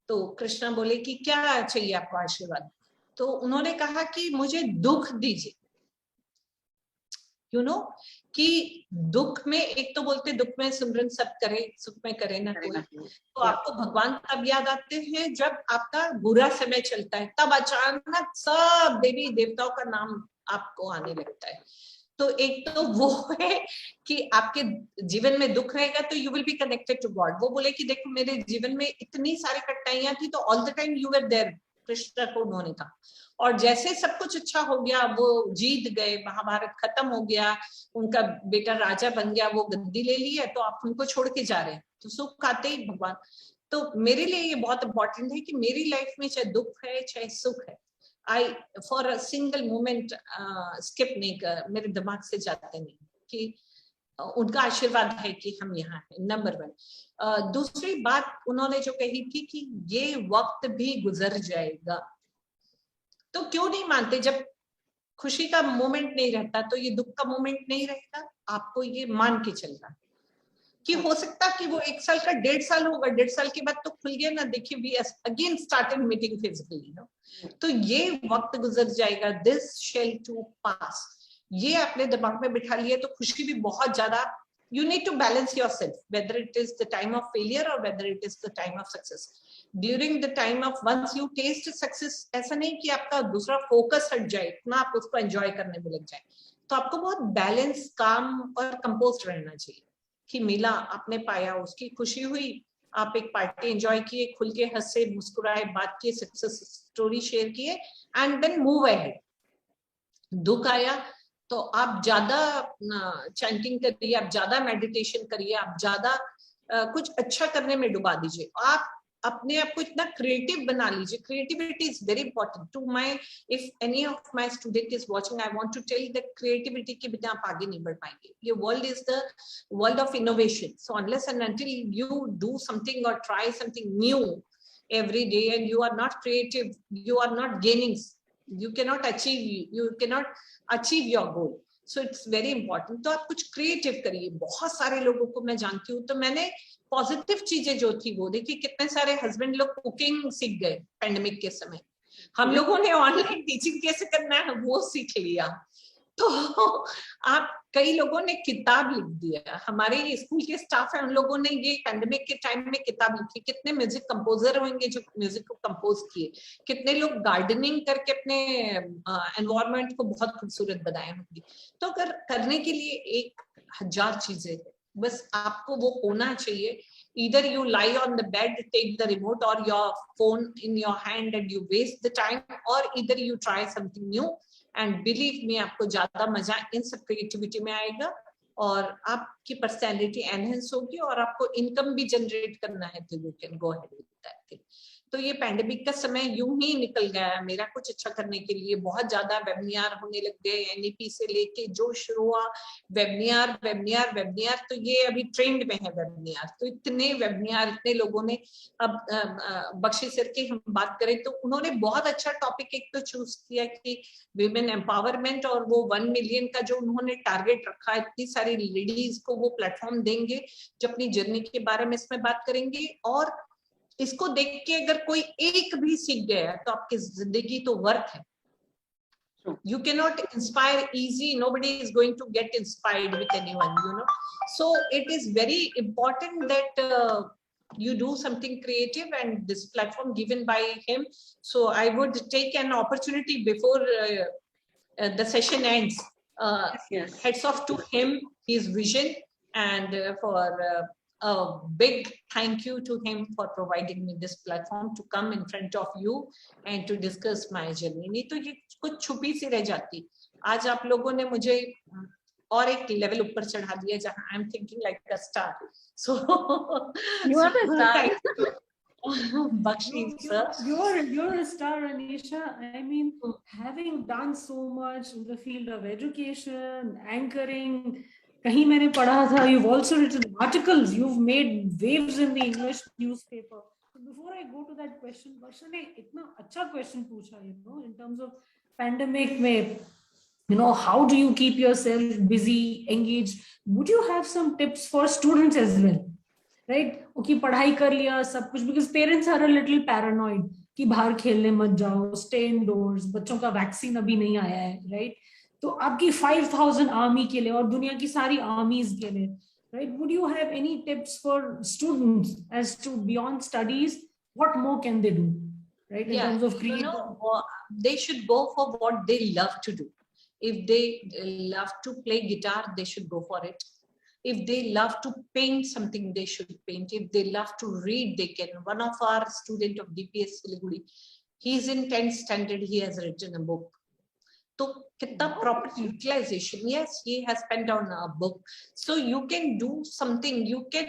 [SPEAKER 2] तो कृष्णा बोले कि क्या चाहिए आपको आशीर्वाद. तो उन्होंने कहा कि मुझे दुख दीजिए. यू नो कि दुख में, एक तो बोलते दुख में सिमरन सब करे, सुख में करे ना कोई. तो आपको भगवान तब याद आते हैं जब आपका बुरा समय चलता है, तब अचानक सब देवी देवताओं का नाम आपको आने लगता है. तो एक तो वो है कि आपके जीवन में दुख रहेगा तो you will be connected to God. वो बोले कि देखो मेरे जीवन में इतनी सारी कठिनाइयां थी, तो all the time you were there, Krishna को उन्होंने कहा. और जैसे सब कुछ अच्छा हो गया, वो जीत गए, महाभारत खत्म हो गया, उनका बेटा राजा बन गया, वो गद्दी ले ली है, तो आप उनको छोड़ के जा रहे हैं. तो सुख आते ही भगवान. तो मेरे लिए ये बहुत इंपॉर्टेंट है कि मेरी लाइफ में चाहे दुख है चाहे सुख है, I for a single moment skip नहीं कर, मेरे दिमाग से जाते नहीं कि उनका आशीर्वाद है कि हम यहाँ हैं. नंबर 1. दूसरी बात उन्होंने जो कही थी कि ये वक्त भी गुजर जाएगा. तो क्यों नहीं मानते, जब खुशी का मोमेंट नहीं रहता तो ये दुख का मोमेंट नहीं रहेगा. आपको ये मान के चलना कि हो सकता कि वो 1 साल का 1.5 साल होगा, 1.5 साल के बाद तो खुल गया ना, देखिए we again started meeting physically. तो ये वक्त गुजर जाएगा, दिस शेल टू पास. ये अपने दिमाग में बिठा लिए तो खुशी भी बहुत ज्यादा. You need to balance yourself, whether it is the time of failure or whether it is the time of success. During the time of once you test success, ऐसा नहीं कि आपका दूसरा फोकस हट जाए, इतना आप उसको एंजॉय करने में लग जाए, तो आपको बहुत बैलेंस, काम और कंपोज्ड रहना चाहिए कि मिला, आपने पाया, उसकी खुशी हुई, आप एक पार्टी एंजॉय किए, खुल के हंसे, मुस्कुराए, बात किए, सक्सेस स्टोरी शेयर किए, एंड देन मूव अहेड। दुख आया तो आप ज्यादा चैंटिंग करिए, आप ज्यादा मेडिटेशन करिए, आप ज्यादा कुछ अच्छा करने में डुबा दीजिए, आप अपने आप को इतना क्रिएटिव बना लीजिए। Creativity is very important to my, if any of my student is watching, I want to tell that creativity के बिना आप आगे नहीं बढ़ पाएंगे। ये world is the world of innovation, so unless and until you do something or try something new every day and you are not creative, you are not gaining, you cannot achieve your goal. So it's very important, तो आप कुछ creative करिए। बहुत सारे लोगों को मैं जानती हूँ, तो मैंने पॉजिटिव चीजें जो थी वो देखी, कितने सारे हस्बैंड लोग कुकिंग सीख गए पैंडेमिक के समय, हम लोगों ने ऑनलाइन टीचिंग कैसे करना है वो सीख लिया। तो आप, कई लोगों ने किताब लिख दिया, हमारे स्कूल के स्टाफ है उन लोगों ने ये पैंडेमिक के टाइम में किताब लिखी। कितने म्यूजिक कंपोजर होंगे जो म्यूजिक को कंपोज किए, कितने लोग गार्डनिंग करके अपने एनवायरनमेंट को बहुत खूबसूरत बनाए होंगे। तो अगर करने के लिए 1000 चीजें हैं, बस आपको वो होना चाहिए। Either you lie on the bed, take the remote or your phone in your hand and you waste the time, or either you try something new and believe me, आपको ज्यादा मजा इन सब क्रिएटिविटी में आएगा और आपकी पर्सनैलिटी एनहेंस होगी और आपको इनकम भी जनरेट करना है, तो you can go ahead with that thing. तो ये पैंडेमिक का समय यूं ही निकल गया है मेरा कुछ अच्छा करने के लिए। बहुत ज्यादा वेबिनार होने लग गए, एनईपी से लेके जो शुरू हुआ, वेबिनार वेबिनार वेबिनार, तो ये अभी ट्रेंड में है वेबिनार। तो इतने वेबिनार, इतने लोगों ने, अब बख्शी सर की हम बात करें तो उन्होंने बहुत अच्छा टॉपिक एक तो चूज किया कि विमेन एम्पावरमेंट, और वो 1 मिलियन का जो उन्होंने टारगेट रखा, इतनी सारी लेडीज को वो प्लेटफॉर्म देंगे जो अपनी जर्नी के बारे में इसमें बात करेंगे। और इसको देख के अगर कोई एक भी सीख गया तो आपकी जिंदगी तो वर्थ है। You cannot inspire easy, nobody is going to get inspired with anyone, you know. So it is very important that you do something creative, and this platform given by him, so I would take an opportunity before the session ends,
[SPEAKER 3] Yes.
[SPEAKER 2] heads off to him, his vision, and for a big thank you to him for providing me this platform to come in front of you and to discuss my journey. नहीं तो ये कुछ छुपी सी रह जाती। आज आप लोगों ने मुझे और एक लेवल ऊपर चढ़ा दिया जहाँ I am thinking like a star. So
[SPEAKER 3] You are the star.
[SPEAKER 2] Bakshi sir,
[SPEAKER 1] You're a star, Anisha. I mean, having done so much in the field of education, anchoring, कहीं मैंने पढ़ा था, you've also written articles, you've made waves in the English newspaper. So before I go to that question, Barsha ने इतना अच्छा question पूछा, you know, in terms of pandemic में, you know, how do you keep yourself busy, engaged? Would you have some tips for students as well? Right? Okay, पढ़ाई कर लिया सब कुछ, because parents are a little paranoid कि बाहर खेलने मत जाओ, stay indoors, बच्चों का वैक्सीन अभी नहीं आया है, right? तो आपकी 5000 आर्मी के लिए और दुनिया की सारी आर्मीज के लिए, right? Would you have any tips for students as to beyond studies, what more can they do, right? In terms of creative,
[SPEAKER 2] you know, they should go for what they love to do. If they love to play guitar, they should go for it. If they love to paint something, they should paint. If they love to read, they can. One of our student of DPS Siliguri, he's in 10th standard, he has written a book. So kitna proper utilization, yes, he has penned down a book. So you can do something, you can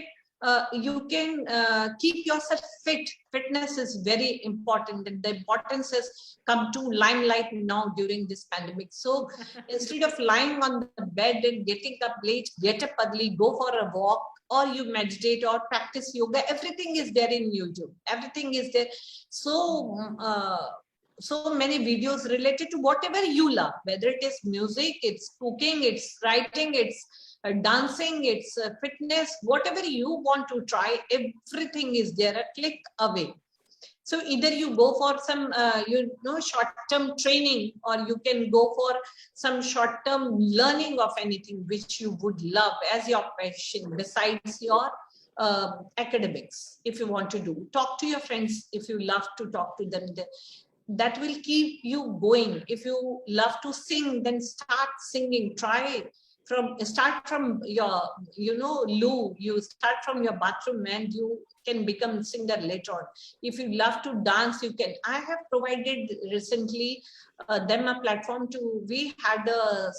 [SPEAKER 2] keep yourself fit. Fitness is very important, and the importance has come to limelight now during this pandemic. So instead of lying on the bed and getting up late, get up early, go for a walk, or you meditate or practice yoga. Everything is there in YouTube. Everything is there. So many videos related to whatever you love, whether it is music, it's cooking, it's writing, it's dancing, it's fitness, whatever you want to try, everything is there, a click away. So either you go for some short-term training, or you can go for some short-term learning of anything which you would love as your passion besides your academics if you want to do. Talk to your friends if you love to talk to them. That will keep you going. If you love to sing, then start singing. Start from your, loo. You start from your bathroom and you can become a singer later on. If you love to dance, you can. I have provided recently them a platform we had a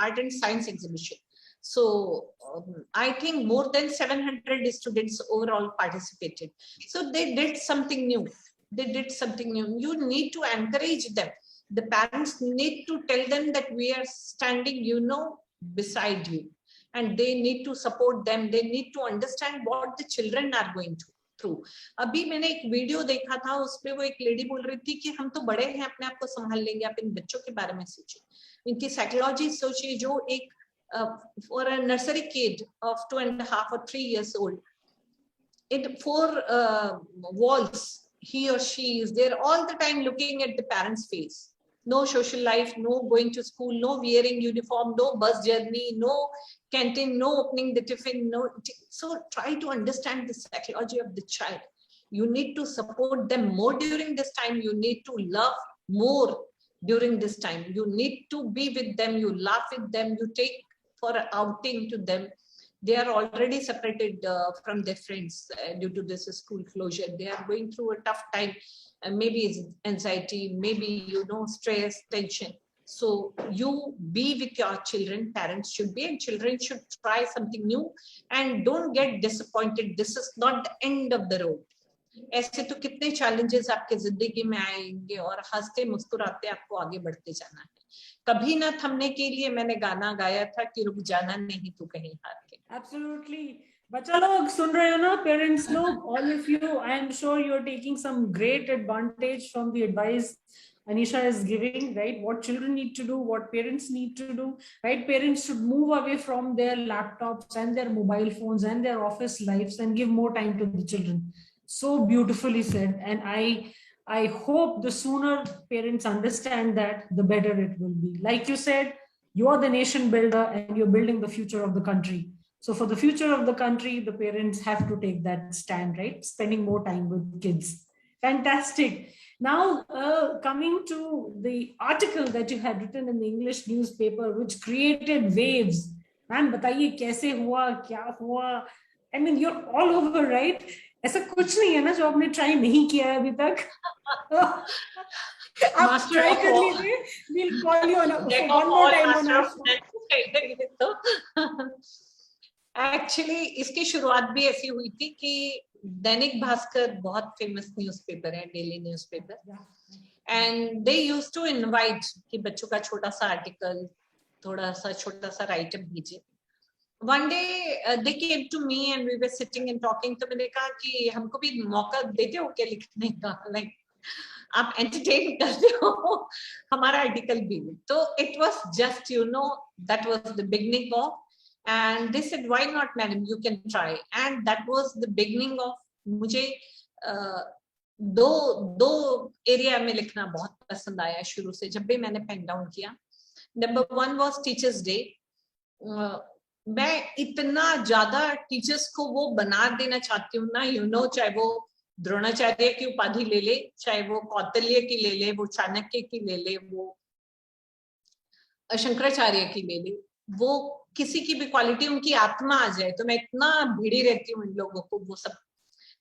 [SPEAKER 2] art and science exhibition. So I think more than 700 students overall participated. So they did something new. You need to encourage them. The parents need to tell them that we are standing, beside you, and they need to support them. They need to understand what the children are going through. अभी मैंने एक video देखा था, उसपे वो एक lady बोल रही थी कि हम तो बड़े हैं, अपने आप को संभाल लेंगे, आप इन बच्चों के बारे में सोचिए, इनकी साइकोलॉजी सोचिए. जो एक for a nursery kid of 2.5 or 3 years old, in 4 walls, he or she is there all the time looking at the parents' face. No social life, no going to school, no wearing uniform, no bus journey, no canteen, no opening the tiffin. So try to understand the psychology of the child. You need to support them more during this time. You need to love more during this time. You need to be with them. You laugh with them. You take for an outing to them. They are already separated from their friends due to this school closure. They are going through a tough time. Maybe it's anxiety, maybe, stress, tension. So you be with your children, parents should be, and children should try something new and don't get disappointed. This is not the end of the road. ऐसे तो कितने challenges आपके जिंदगी में आएंगे और हंसते मुस्कुराते आपको आगे बढ़ते जाना है. कभी ना थमने के लिए मैंने गाना गाया था कि रुक जाना नहीं तू कहीं हार के.
[SPEAKER 1] Absolutely. बच्चा लोग सुन रहे हो ना, parents लोग, all of you, I am sure you're taking some great advantage from the advice Anisha is giving, right? What children need to do, what parents need to do, right? Parents should move away from their laptops and their mobile phones and their office lives and give more time to the children. So beautifully said. And I hope the sooner parents understand that, the better it will be. Like you said, you are the nation builder and you're building the future of the country. So for the future of the country, the parents have to take that stand, right? Spending more time with kids. Fantastic. Now, coming to the article that you had written in the English newspaper, which created waves. Ma'am, बताइए कैसे हुआ, क्या हुआ? I mean, you're all over, right? ऐसा कुछ नहीं है ना जो आपने ट्राई नहीं किया है अभी तक. आप ट्राई कर लीजिए. We'll call you on one more time on our show.
[SPEAKER 2] Actually इसकी शुरुआत भी ऐसी हुई थी कि दैनिक भास्कर बहुत फेमस न्यूज़पेपर है, daily newspaper, and they used to invite कि बच्चों का छोटा सा आर्टिकल, थोड़ा सा छोटा सा राइटअप भेजिए. One day they came to me and we were sitting and talking. तो मैंने कहा कि हमको भी मौका देते हो क्या लिखने का, लाइक आप एंटरटेन करते हो हमारा आर्टिकल भी. तो it was just that was the beginning of. And they said, why not, madam? You can try. And that was the beginning of मुझे दो एरिया में लिखना बहुत पसंद आया शुरू से, जब भी मैंने पेन डाउन किया. Number 1 was teachers day. मैं इतना ज्यादा टीचर्स को वो बना देना चाहती हूँ ना, चाहे वो द्रोणाचार्य की उपाधि ले ले, चाहे वो कौटिल्य की ले ले, वो चाणक्य की ले ले, वो शंकराचार्य की ले ले, वो किसी की भी क्वालिटी उनकी आत्मा आ जाए. तो मैं इतना भिड़ी रहती हूँ इन लोगों को, वो सब.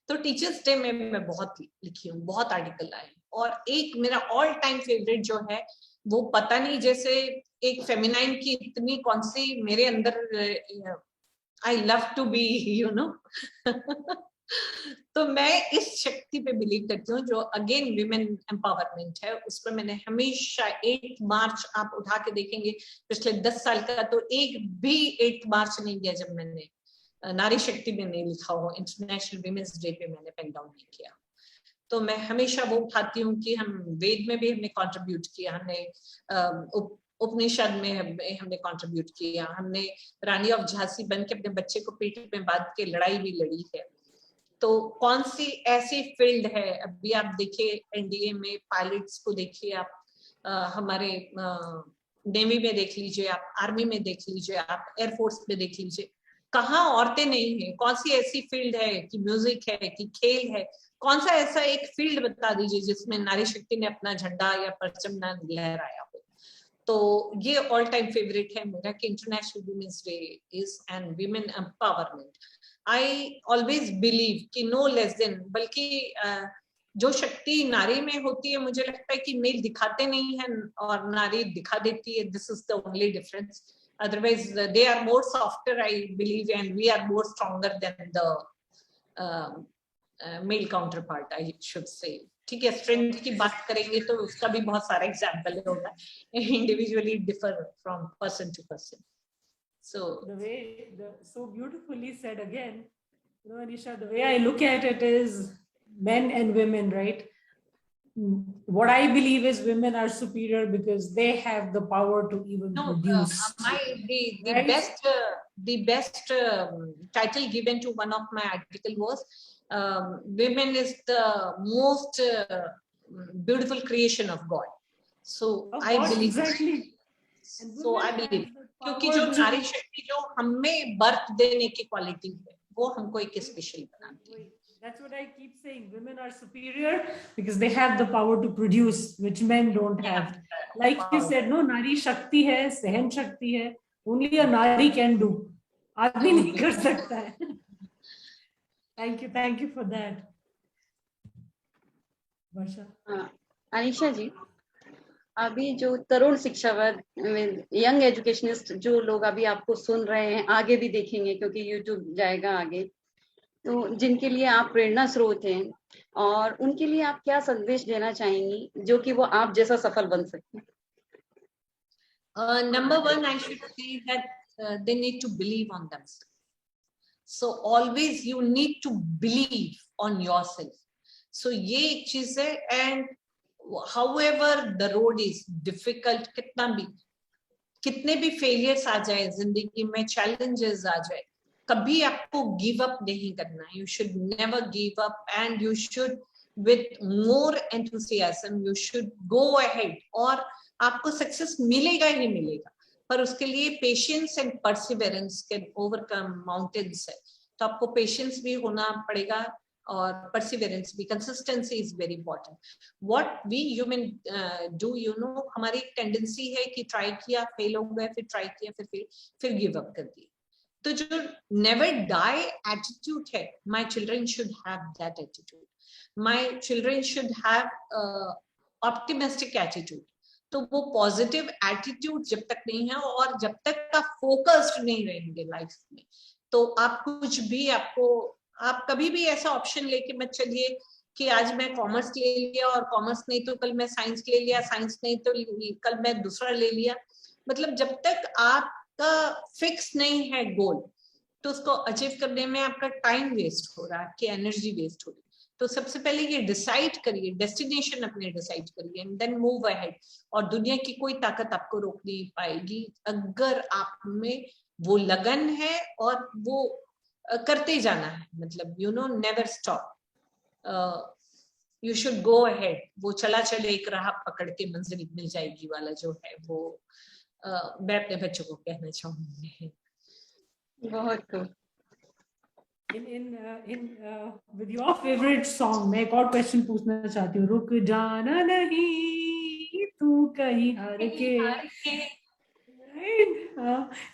[SPEAKER 2] तो टीचर्स डे में मैं बहुत लिखी हूँ, बहुत आर्टिकल आए. और एक मेरा ऑल टाइम फेवरेट जो है, वो पता नहीं, जैसे एक फेमिनाइन की इतनी कौन सी मेरे अंदर, आई लव टू बी तो मैं इस शक्ति पे बिलीव करती हूँ जो अगेन विमेन एम्पावरमेंट है. उस पर मैंने हमेशा 8 मार्च आप उठा के देखेंगे पिछले 10 साल का, तो एक भी 8 मार्च नहीं गया जब मैंने नारी शक्ति में नहीं लिखा हो. इंटरनेशनल विमेन्स डे पे मैंने पेन डाउन नहीं किया. तो मैं हमेशा वो उठाती हूँ कि हम वेद में भी हमने कंट्रीब्यूट किया, हमने उपनिषद में हमने कंट्रीब्यूट किया, हमने रानी ऑफ झांसी बन के अपने बच्चे को पीठ में बांध के लड़ाई भी लड़ी है. तो कौन सी ऐसी फील्ड है, अभी आप देखिए एनडीए में पायलट्स को देखिए, आप हमारे नेवी में देख लीजिए, आप आर्मी में देख लीजिए, आप एयरफोर्स में देख लीजिए, कहाँ औरतें नहीं है, कौन सी ऐसी फील्ड है कि म्यूजिक है कि खेल है, कौन सा ऐसा एक फील्ड बता दीजिए जिसमें नारी शक्ति ने अपना झंडा या परचम ना लहराया हो। तो ये ऑल टाइम फेवरेट है मेरा कि international women's day is and women empowerment. I always believe कि नो लेस देन, बल्कि जो शक्ति नारी में होती है मुझे लगता है कि मेल दिखाते नहीं है और नारी दिखा देती है, this is the only difference. Otherwise, they are more softer, I believe, and we are more stronger than the male counterpart, I should say. ठीक है, स्ट्रेंथ की बात करेंगे तो उसका भी बहुत सारा एग्जाम्पल होगा, individually differ from person to person. So
[SPEAKER 1] the way, so beautifully said again, you know, Anisha, the way I look at it is men and women, right? What I believe is women are superior because they have the power to even produce.
[SPEAKER 2] The
[SPEAKER 1] Right?
[SPEAKER 2] best title given to one of my article was women is the most beautiful creation of God. So
[SPEAKER 1] Of
[SPEAKER 2] I
[SPEAKER 1] course,
[SPEAKER 2] believe
[SPEAKER 1] exactly.
[SPEAKER 2] so I
[SPEAKER 1] women
[SPEAKER 2] believe
[SPEAKER 1] have the
[SPEAKER 2] क्योंकि
[SPEAKER 1] power
[SPEAKER 2] जो
[SPEAKER 1] to-
[SPEAKER 2] नारी शक्ति जो हमें birth देने की quality है वो हमको एक स्पेशल बनाती है.
[SPEAKER 1] That's what I keep saying. Women are superior because they have the power to produce, which men don't have. Like you said, no, Nari Shakti hai, Sahan Shakti hai. Only a Nari can do. आदमी नहीं कर सकता है. Thank you for that. Varsha.
[SPEAKER 3] Anisha जी, अभी जो तरुण शिक्षाविद, young educationist जो लोग अभी आपको सुन रहे हैं, आगे भी देखेंगे क्योंकि यूट्यूब जाएगा आगे, तो जिनके लिए आप प्रेरणा स्रोत हैं, और उनके लिए आप क्या संदेश देना चाहेंगी जो कि वो आप जैसा सफल बन सके?
[SPEAKER 2] Number one, I should say that they need to believe on themselves. So always you need to believe on yourself. So ये एक चीज है, and however the road is difficult, कितने भी फेलियर्स आ जाए जिंदगी में, चैलेंजेस आ जाए, कभी आपको गिव अप नहीं करना. You should never give up and you should with more enthusiasm you should go ahead, और आपको सक्सेस मिलेगा ही मिलेगा. पर उसके लिए patience and perseverance can overcome mountains है. तो आपको पेशेंस भी होना पड़ेगा और परसिवेरेंस भी. Consistency is very important. What we human do, you know, हमारी एक टेंडेंसी है कि ट्राई किया, फेल हो गए, फिर ट्राई किया, फिर गिव अप कर दिया. तो जो नेवर डाई एटीट्यूड है, my children should have that attitude. My children should have optimistic attitude. तो वो पॉजिटिव एटीट्यूड जब तक नहीं है और जब तक आप फोकस्ड नहीं रहेंगे लाइफ में, तो आप कुछ भी, आप कभी भी ऐसा ऑप्शन लेके मत चलिए कि आज मैं कॉमर्स ले लिया और कॉमर्स नहीं तो कल मैं साइंस ले लिया, साइंस नहीं तो कल मैं दूसरा ले लिया. मतलब जब तक आपका फिक्स नहीं है गोल, तो उसको अचीव करने में आपका टाइम वेस्ट हो रहा है, आपकी एनर्जी वेस्ट हो रही है. तो सबसे पहले ये डिसाइड करिए, डेस्टिनेशन अपने डिसाइड करिए, एंड देन मूव अहेड. और दुनिया की कोई ताकत आपको रोक नहीं पाएगी अगर आप में वो लगन है और वो करते जाना है. मतलब you know, never stop, you should go ahead. वो चला चले एक राह पकड़ के मंजिल मिल जाएगी वाला जो है वो मैं अपने बच्चों को कहना चाहूंगी.
[SPEAKER 3] बहुत खूब.
[SPEAKER 1] With your favorite song, मैं एक और क्वेश्चन पूछना चाहती हूँ. रुक जाना नहीं तू कहीं हार के. Right?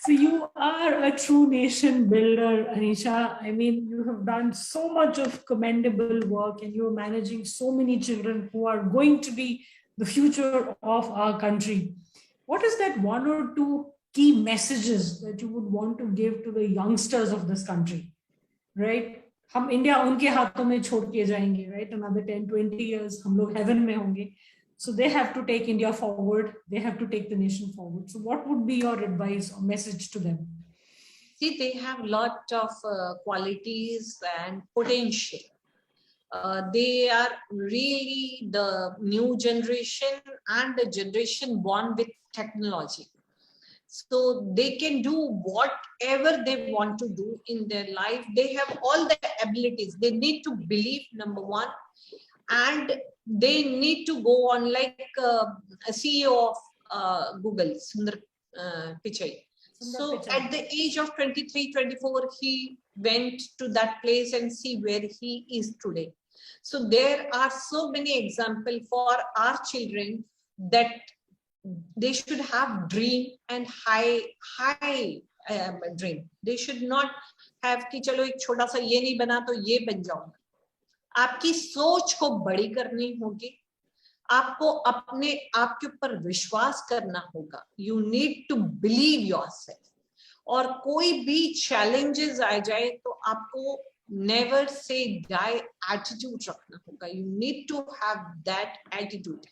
[SPEAKER 1] So you are a true nation builder, Anisha. I mean, you have done so much of commendable work, and you're managing so many children who are going to be the future of our country. What is that one or two key messages that you would want to give to the youngsters of this country? Right? हम India उनके हाथों में छोड़ के जाएंगे, right? Another 10-20 years हम लोग heaven में होंगे. So they have to take India forward. They have to take the nation forward. So what would be your advice or message to them?
[SPEAKER 2] See, they have a lot of qualities and potential. They are really the new generation and the generation born with technology. So they can do whatever they want to do in their life. They have all the abilities. They need to believe, number one, and they need to go on like a CEO of Google, Sundar Pichai. So at the age of 23, 24, he went to that place and see where he is today. So there are so many examples for our children that they should have dream and high dream. They should not have कि चलो एक छोटा सा ये नहीं बना तो ये बन जाऊंगा. आपकी सोच को बड़ी करनी होगी. आपको अपने आप के ऊपर विश्वास करना होगा. You need to believe yourself. और कोई भी challenges आ जाए तो आपको never say die attitude रखना होगा. You need to have that attitude.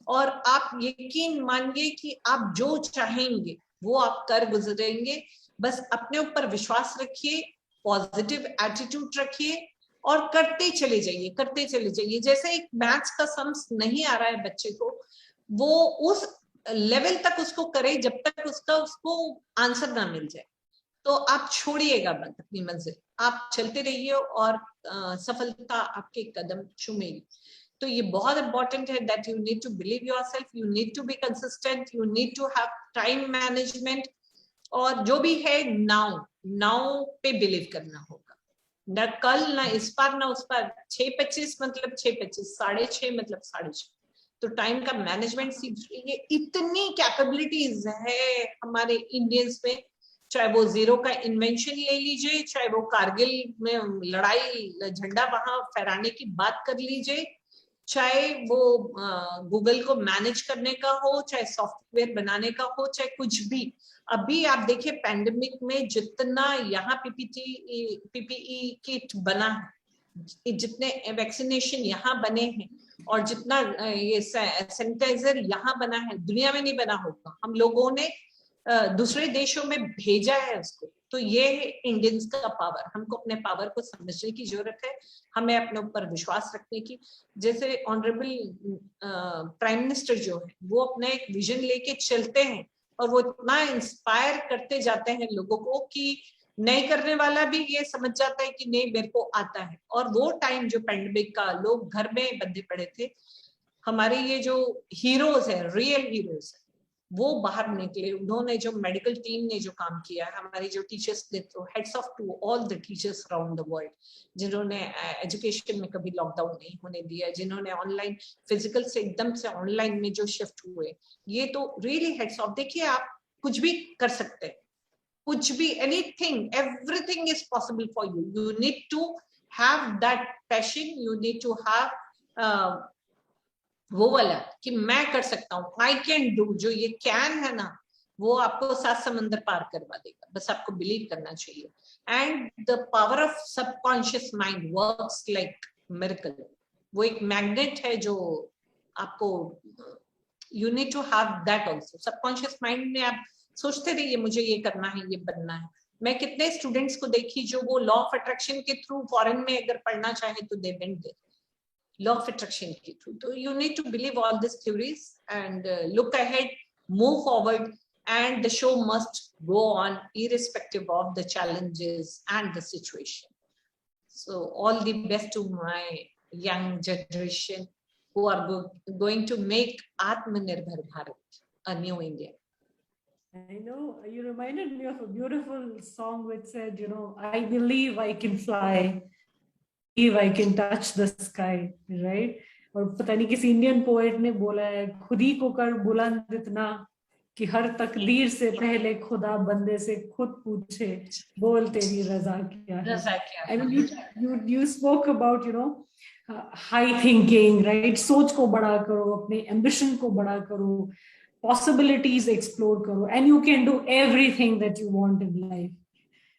[SPEAKER 2] और आप यकीन मानिए कि आप जो चाहेंगे वो आप कर गुजरेंगे. बस अपने ऊपर विश्वास रखिए, पॉजिटिव एटीट्यूड रखिए और करते चले जाइए, करते चले जाइए. जैसे एक मैथ्स का सम्स नहीं आ रहा है बच्चे को, वो उस लेवल तक उसको करे जब तक उसको आंसर ना मिल जाए. तो आप छोड़िएगा मत अपनी मंजिल, आप चलते रहिए और सफलता आपके कदम चूमेगी. तो ये बहुत इंपॉर्टेंट है that you need to believe yourself, you need to be consistent, you need to have time management. और जो भी है नाउ पे बिलीव करना होगा. ना कल ना इस पार ना उस पार. 6:25 मतलब 6:25, 6:30 मतलब 6:30. तो टाइम का मैनेजमेंट सीखिए. ये इतनी कैपेबिलिटीज है हमारे इंडियंस में. चाहे वो जीरो का इन्वेंशन ले लीजिए, चाहे वो कारगिल में लड़ाई झंडा वहां फहराने की बात कर लीजिए, चाहे वो गूगल को मैनेज करने का हो, चाहे सॉफ्टवेयर बनाने का हो, चाहे कुछ भी. अभी आप देखिए पैंडेमिक में जितना यहाँ पीपीई किट बना है, जितने वैक्सीनेशन यहाँ बने हैं और जितना ये सैनिटाइजर यहाँ बना है, दुनिया में नहीं बना होगा. हम लोगों ने दूसरे देशों में भेजा है उसको. तो ये है इंडियंस का पावर. हमको अपने पावर को समझने की जरूरत है, हमें अपने ऊपर विश्वास रखने की. जैसे ऑनरेबल प्राइम मिनिस्टर जो है वो अपना एक विजन लेके चलते हैं और वो इतना इंस्पायर करते जाते हैं लोगों को कि नहीं करने वाला भी ये समझ जाता है कि नहीं मेरे को आता है. और वो टाइम जो पैंडेमिक का लोग घर में बंधे पड़े थे, हमारे ये जो हीरोज है, रियल हीरोज है, वो बाहर निकले. उन्होंने जो मेडिकल टीम ने जो काम किया है, हमारी जो टीचर्स ने, तो heads off to all the teachers around the world, जिन्होंने एजुकेशन में कभी लॉकडाउन नहीं होने दिया, जिन्होंने ऑनलाइन फिजिकल से एकदम से ऑनलाइन में जो शिफ्ट हुए, ये तो रियली हेड्स ऑफ. देखिए आप कुछ भी कर सकते हैं, कुछ भी, anything, everything is possible for you. You need to have that passion, you need to have वो वाला कि मैं कर सकता हूँ, आई कैन डू. जो ये कैन है ना, वो आपको 7 समंदर पार करवा देगा. बस आपको बिलीव करना चाहिए. And the power of subconscious mind works like miracle. वो एक मैग्नेट है जो आपको, you need to have that also. Subconscious mind में आप सोचते रहिए मुझे ये करना है, ये बनना है. मैं कितने स्टूडेंट्स को देखी जो वो लॉ ऑफ अट्रैक्शन के थ्रू फॉरेन में अगर पढ़ना चाहे तो they went there, law of attraction ke through. So you need to believe all these theories and look ahead, move forward, and the show must go on irrespective of the challenges and the situation. So all the best to my young generation who are going to make Atmanirbhar Bharat a new India.
[SPEAKER 1] I know, you reminded me of a beautiful song which said, you know, I believe I can fly, if I can touch the sky, right? और पता नहीं किसी Indian poet ने बोला है, खुद ही को कर बुलंद इतना कि हर तकदीर से पहले खुदा बंदे से खुद पूछे, बोल तेरी रजा क्या है. I mean, you spoke about, you know, high thinking, right? सोच को बड़ा करो, अपने ambition को बड़ा करो, possibilities explore करो, and you can do everything that you want in life.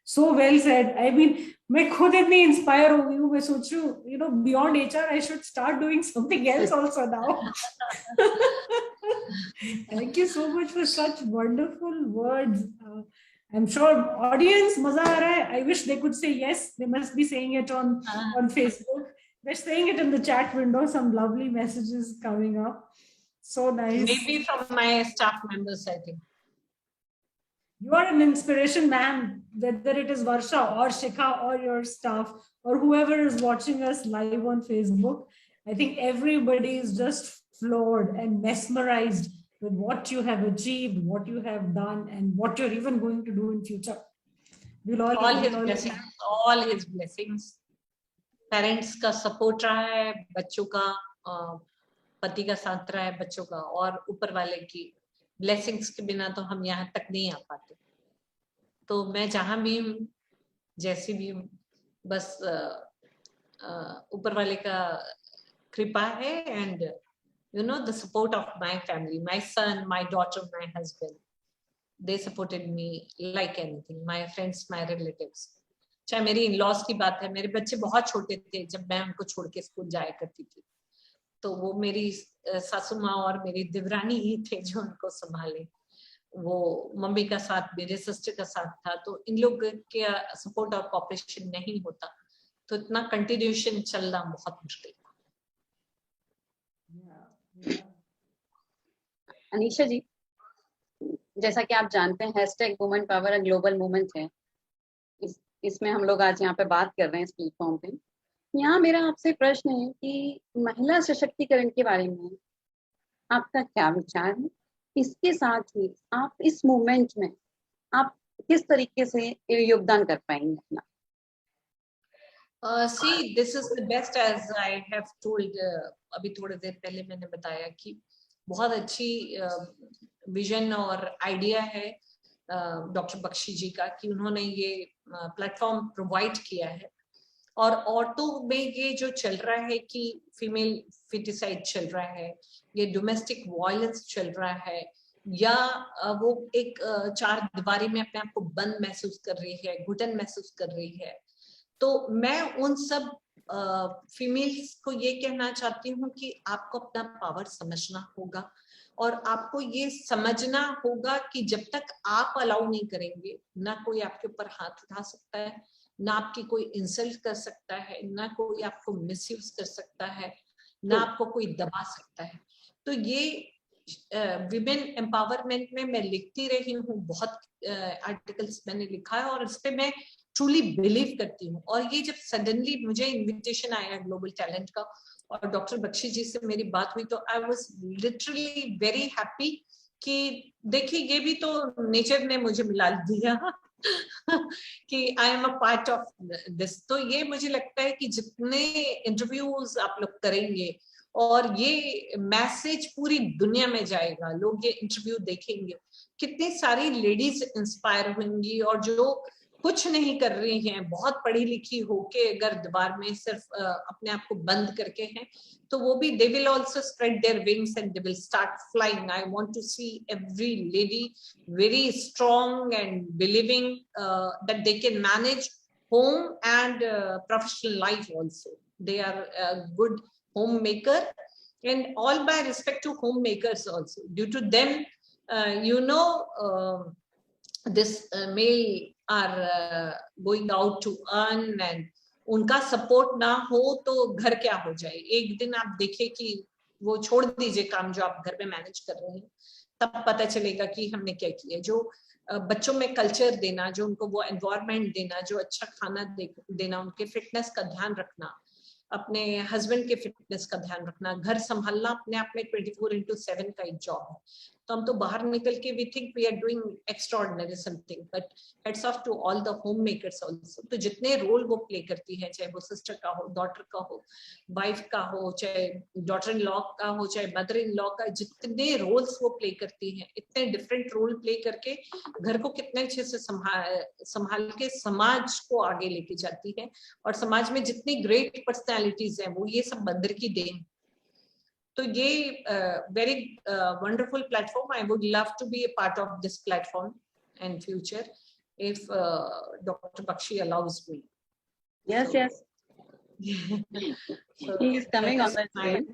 [SPEAKER 1] So well said. I mean, मैं खुद इतनी इंस्पायर हो गई हूँ. मैं सोच रही हूँ, you know, beyond HR, I should start doing something else also now. Thank you so much for such wonderful words. I'm sure audience मजा आ रहा है. I wish they could say yes. They must be saying it on Facebook. They're saying it in the chat window. Some lovely messages coming up. So nice.
[SPEAKER 2] Maybe from my staff members, I think.
[SPEAKER 1] You are an inspiration, man, whether it is Varsha or Shikha or your staff or whoever is watching us live on Facebook. I think everybody is just floored and mesmerized with what you have achieved, what you have done, and what you're even going to do in future.
[SPEAKER 2] All his blessings, all his blessings. Parents का support रहा है, बच्चों का पति का साथ रहा है, बच्चों का, और ऊपर वाले की ब्लेसिंग्स के बिना तो हम यहाँ तक नहीं आ पाते. तो मैं जहां भी हूँ, जैसी भी हूँ, बस ऊपर वाले का कृपा है, and you know, the support of my family, my son, my daughter, my husband, they supported me like anything. My friends, my relatives. चाहे मेरी इन-लॉज की बात है, मेरे बच्चे बहुत छोटे थे जब मैं उनको छोड़ के स्कूल जाया करती थी, तो वो मेरी सासू माँ और मेरी देवरानी ही थे जो उनको संभाले. वो मम्मी का साथ, मेरे सिस्टर का साथ था, तो इन लोग के सपोर्ट और कॉपरेशन नहीं होता तो इतना कंटिन्यूएशन चलना बहुत मुश्किल.
[SPEAKER 3] अनीशा जी, जैसा कि आप जानते हैं hashtag women power global movement है, इसमें हम लोग आज यहाँ पे बात कर रहे हैं इस प्लेटफॉर्म पे. यहाँ मेरा आपसे प्रश्न है कि महिला सशक्तिकरण के बारे में आपका क्या विचार है, इसके साथ ही आप इस मूवमेंट में आप किस तरीके से योगदान कर पाएंगे अपना?
[SPEAKER 2] See, this is the best, as I have told. अभी थोड़ी देर पहले मैंने बताया कि बहुत अच्छी विजन और आइडिया है डॉक्टर बख्शी जी का कि उन्होंने ये प्लेटफॉर्म प्रोवाइड किया है. और औरतों में ये जो चल रहा है कि फीमेल फिटिसाइड चल रहा है, ये डोमेस्टिक वायलेंस चल रहा है, या वो एक चार दीवारी में अपने आप को बंद महसूस कर रही है, घुटन महसूस कर रही है, तो मैं उन सब फीमेल्स को ये कहना चाहती हूँ कि आपको अपना पावर समझना होगा, और आपको ये समझना होगा कि जब तक आप अलाउ नहीं करेंगे, ना कोई आपके ऊपर हाथ उठा सकता है, ना आपकी कोई इंसल्ट कर सकता है, ना कोई आपको मिसयूज कर सकता है, ना आपको कोई दबा सकता है. तो ये विमेन एम्पावरमेंट में मैं लिखती रही हूँ, बहुत आर्टिकल्स मैंने लिखा है, और इस पे मैं ट्रूली बिलीव करती हूँ. और ये जब सडनली मुझे इन्विटेशन आया ग्लोबल टैलेंट का और डॉक्टर बख्शी जी से मेरी बात हुई, तो I was literally very happy कि देखिए ये भी तो नेचर ने मुझे मिला दिया कि I am a part of this. तो ये मुझे लगता है कि जितने इंटरव्यूज आप लोग करेंगे और ये मैसेज पूरी दुनिया में जाएगा, लोग ये इंटरव्यू देखेंगे, कितनी सारी लेडीज इंस्पायर होंगी, और जो कुछ नहीं कर रही हैं, बहुत पढ़ी लिखी होके अगर दीवार में सिर्फ अपने आप को बंद करके हैं, तो वो भी they will also spread their wings and they will start flying. I want to see every lady very strong and believing that they can manage home and professional life also. They are a good homemaker, and all by respect to homemakers also. Due to them, this male are going out to earn, and उनका support ना हो तो घर क्या हो जाए. एक दिन आप देखें कि वो छोड़ दीजिए काम जो आप घर में मैनेज कर रहे हैं, तब पता चलेगा कि हमने क्या किया. जो बच्चों में कल्चर देना, जो उनको वो एनवायरनमेंट देना, जो अच्छा खाना देना, उनके फिटनेस का ध्यान रखना, अपने हस्बैंड के फिटनेस का ध्यान रखना, घर संभालना अपने आप में 24/7 का एक जॉब है. तो हम तो बाहर निकल के we think we are doing extraordinary something, but heads off to all the home makers also. तो जितने रोल वो प्ले करती है, चाहे वो सिस्टर का हो, डॉटर का हो, वाइफ का हो, चाहे डॉटर इन लॉ का हो, चाहे मदर इन लॉ का, जितने रोल्स वो प्ले करती हैं, इतने डिफरेंट रोल प्ले करके घर को कितने अच्छे से संभाल के समाज को आगे लेके जाती है. और समाज में जितनी ग्रेट पर्सनैलिटीज हैं, वो ये सब मंदिर की देन. तो ये very wonderful platform. I would love to be a part of this platform in future if Dr. Bakshi allows me.
[SPEAKER 3] Yes,
[SPEAKER 2] so,
[SPEAKER 3] yes.
[SPEAKER 2] So,
[SPEAKER 3] he is coming on the screen.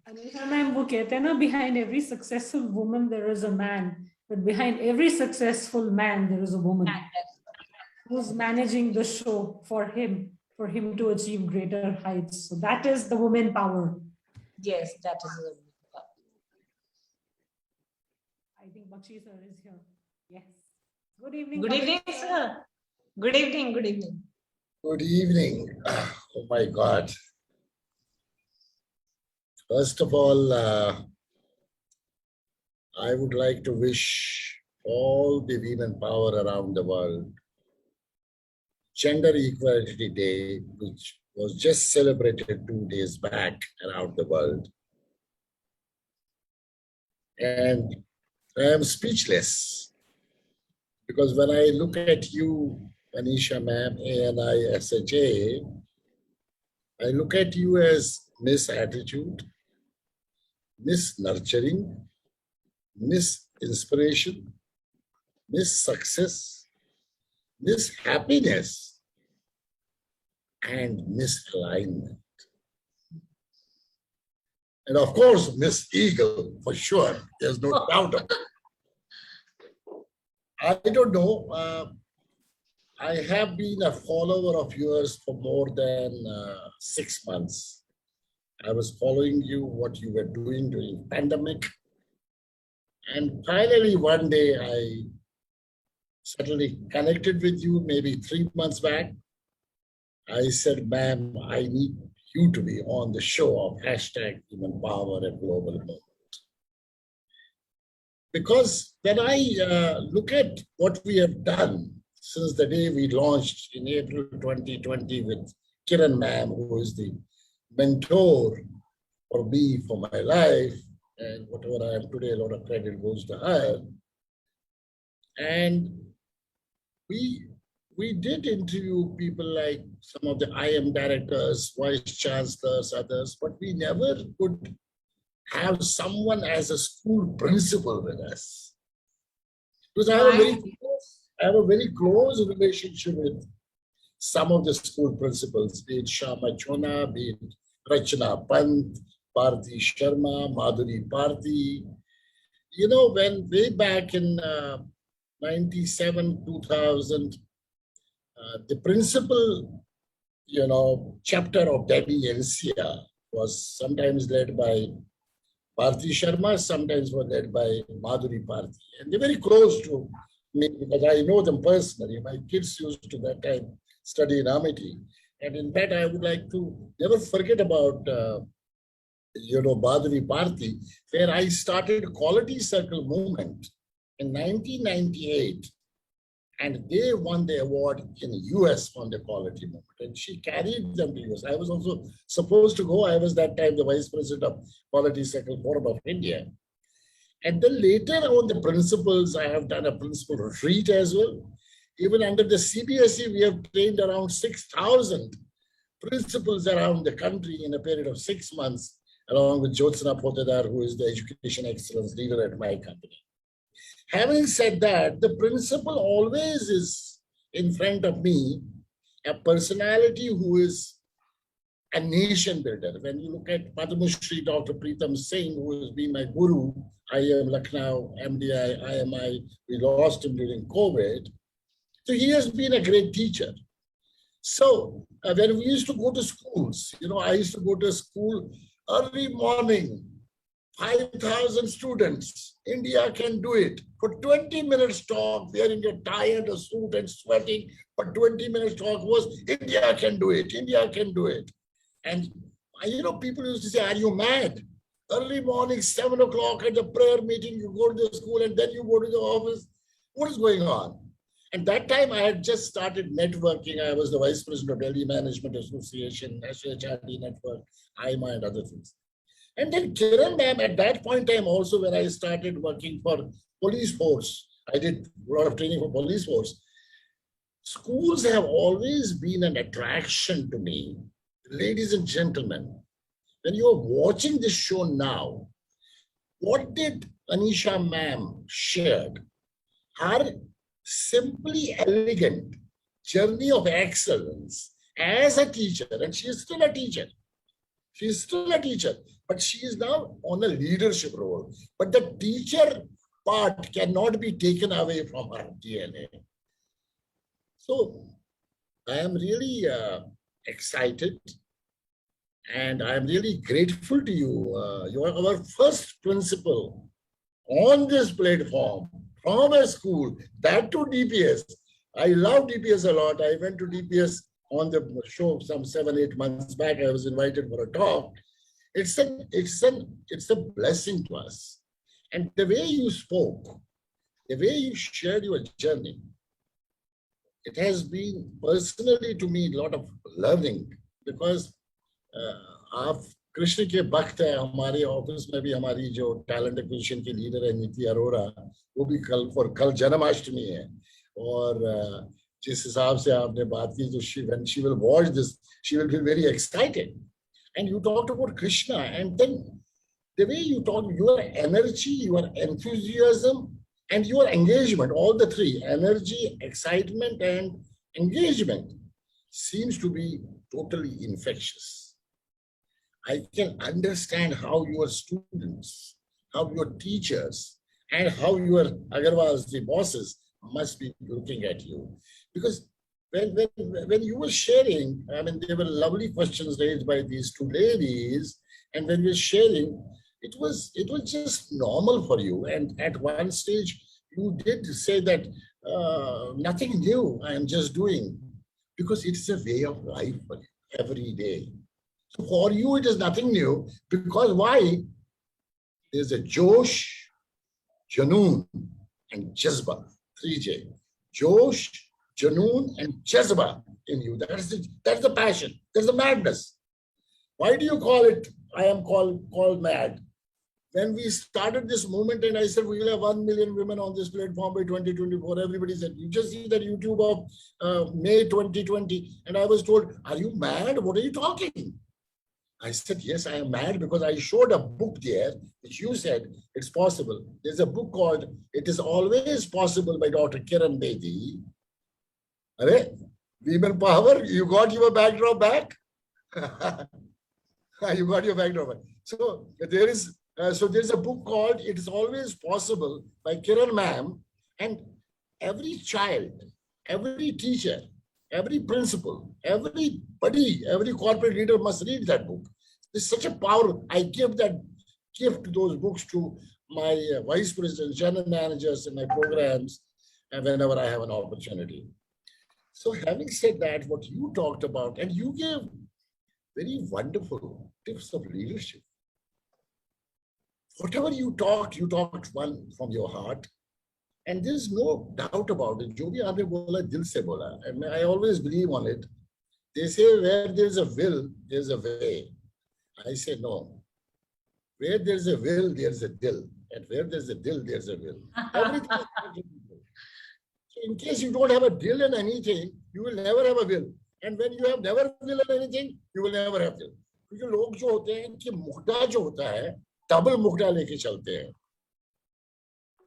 [SPEAKER 1] Anisha ma'am, वो कहते हैं ना, behind every successful woman there is a man, but behind every successful man there is a woman who's managing the show for him to achieve greater heights. So that is the woman power.
[SPEAKER 2] Yes, that is the
[SPEAKER 1] I think Bakshi sir is here. Yes. Good evening.
[SPEAKER 2] Good evening, sir. Good evening. Good evening.
[SPEAKER 4] Good evening. Oh my God. First of all, I would like to wish all the women power around the world Gender Equality Day, which was just celebrated 2 days back around the world. And I am speechless because when I look at you, Anisha ma'am, ANI SHA, I look at you as Miss Attitude, Miss Nurturing, Miss Inspiration, Miss Success, Miss Happiness, and Miss Alignment. And of course, Miss Eagle, for sure. There's no doubt about it. I don't know. I have been a follower of yours for more than 6 months. I was following you, what you were doing during pandemic. And finally, one day, I suddenly connected with you, maybe 3 months back. I said, ma'am, I need you to be on the show of #Women Power and Global Movement. Because when I look at what we have done since the day we launched in April 2020 with Kiran ma'am, who is the mentor for me for my life, and whatever I am today, a lot of credit goes to her. And we did interview people like some of the IM directors, vice chancellors, others, but we never could have someone as a school principal with us. Because I have a very close relationship with some of the school principals, be it Shama Chona, be it Rachana Pant, Bharti Sharma, Madhuri Bharti. You know, when way back in 97, 2000, the principal, chapter of Delhi NCR was sometimes led by Bharti Sharma, sometimes was led by Madhuri Bharti. And they're very close to me because I know them personally. My kids used to that time study in Amity. And in fact, I would like to never forget about, Madhuri Bharti, where I started Quality Circle movement in 1998. And they won the award in the US on the quality movement. And she carried them to US. I was also supposed to go. I was that time the vice president of Quality Circle Forum of India. And then later on the principals, I have done a principal retreat as well. Even under the CBSE, we have trained around 6,000 principals around the country in a period of 6 months, along with Jyotsna Potedar, who is the education excellence leader at my company. Having said that, the principal always is in front of me, a personality who is a nation builder. When you look at Padma Shri Dr. Pritam Singh, who has been my guru, IIM Lucknow, MDI, IMI, we lost him during COVID. So he has been a great teacher. So when we used to go to schools, I used to go to school early morning, 5,000 students. India can do it. For 20 minutes talk, wearing a tie and a suit and sweating, but 20 minutes talk was, India can do it, India can do it. And, people used to say, are you mad? Early morning, 7 o'clock at the prayer meeting, you go to the school and then you go to the office. What is going on? And that time I had just started networking. I was the vice president of Delhi Management Association, SHRD Network, IMA and other things. And then Kiran ma'am, at that point in time also, when I started working for police force, I did a lot of training for police force. Schools have always been an attraction to me. Ladies and gentlemen, when you are watching this show now, what did Anisha ma'am shared? Her simply elegant journey of excellence as a teacher, and she is still a teacher. She is still a teacher, but she is now on a leadership role. But the teacher part cannot be taken away from her DNA. So I am really excited and I am really grateful to you. You are our first principal on this platform from a school, that to DPS. I love DPS a lot. I went to DPS on the show some 7, 8 months back. I was invited for a talk. It's a blessing to us. And the way you spoke, the way you shared your journey, it has been personally to me a lot of learning, because आप कृष्ण के भक्त है. हमारे office में भी हमारी जो talent acquisition की लीडर है नीति अरोरा, वो भी कल जन्माष्टमी है. और जिस हिसाब से आपने बात की, तो when she will watch this, she will be very excited. And you talked about Krishna, and then the way you talk, your energy, your enthusiasm, and your engagement, all the three, energy, excitement, and engagement, seems to be totally infectious. I can understand how your students, how your teachers, and how your Agarwals, the bosses, must be looking at you. Because when you were sharing, I mean, there were lovely questions raised by these two ladies, and when you were sharing, it was just normal for you. And at one stage, you did say that nothing new, I am just doing, because it's a way of life for you every day. So for you, it is nothing new, because why? There's a Josh, Janoon, and Jazba, 3J. Josh, Janoon, and Jazba in you. That's the passion. That's the madness. Why do you call it, I am called mad? When we started this movement and I said, we will have 1 million women on this platform by 2024, everybody said, you just see that YouTube of May 2020. And I was told, are you mad? What are you talking? I said, yes, I am mad, because I showed a book there, which you said it's possible. There's a book called It Is Always Possible by Dr. Kiran Bedi. Women Power, you got your backdrop back? You got your backdrop back. So there's a book called It Is Always Possible by Kiran Ma'am, and every child, every teacher, every principal, everybody, every corporate leader must read that book. It's such a power. I give that gift, those books, to my vice presidents, general managers in my programs, and whenever I have an opportunity. So having said that, what you talked about, and you gave very wonderful tips of leadership. Whatever you talked one from your heart. And there's no doubt about it. Jo bhi aapne bola, dil se bola. And I always believe on it. They say where there's a will, there's a way. I say no. Where there's a will, there's a dill. And where there's a dill, there's a will. Everything is so in case you don't have a dill in anything, you will never have a will. And when you have never will in anything, you will never have will. Because लोग जो होते हैं कि मुक्ता जो होता है, double मुक्ता लेके चलते हैं.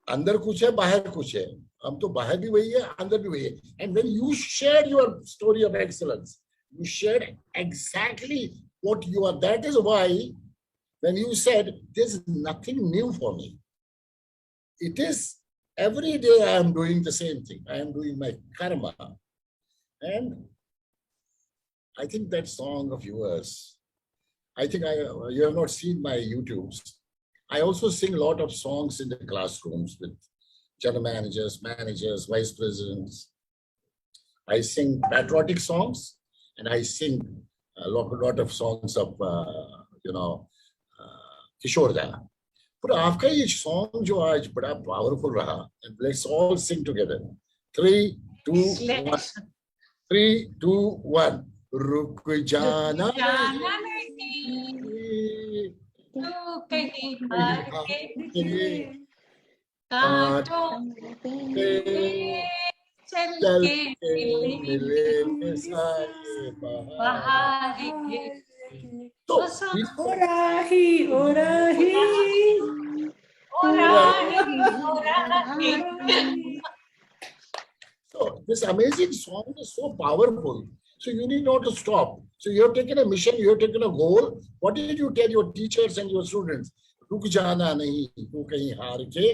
[SPEAKER 4] अंदर कुछ है, बाहर कुछ है. हम तो बाहर भी वही है, अंदर भी वही है. And when you shared your story of excellence, you shared exactly what you are. That is why when you said there's nothing new for me. It is every day I am doing the same thing. I am doing my karma. And I think that song of yours, I think you have not seen my YouTubes. I also sing a lot of songs in the classrooms with general managers, vice presidents. I sing patriotic songs, and I sing a lot of songs of, Kishore Da. But आपका ये song जो आज बड़ा powerful रहा, and let's all sing together. 3, 2, 1. 3, 2, 1. रुक जाना
[SPEAKER 2] तो कहीं हार के कांटों पे चल के मिले सारे बाहर के.
[SPEAKER 4] तो
[SPEAKER 1] ओ राही
[SPEAKER 4] So this amazing song is so powerful. So you need not to stop. So you have taken a mission, you have taken a goal. What did you tell your teachers and your students? रुक जाना नहीं, तू कहीं हार के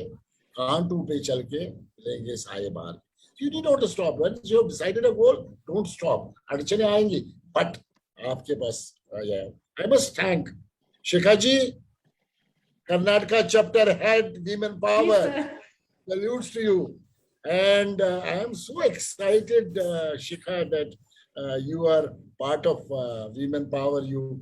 [SPEAKER 4] कांटों पे चल के लेंगे साए बाहर. You need not to stop. Once you have decided a goal, don't stop. अड़चने आएंगी, but आपके पास आ जाए. I must thank Shikha ji, Karnataka chapter head, Women Power. Salutes to you. And I am so excited, Shikha, that you are part of Women Power. You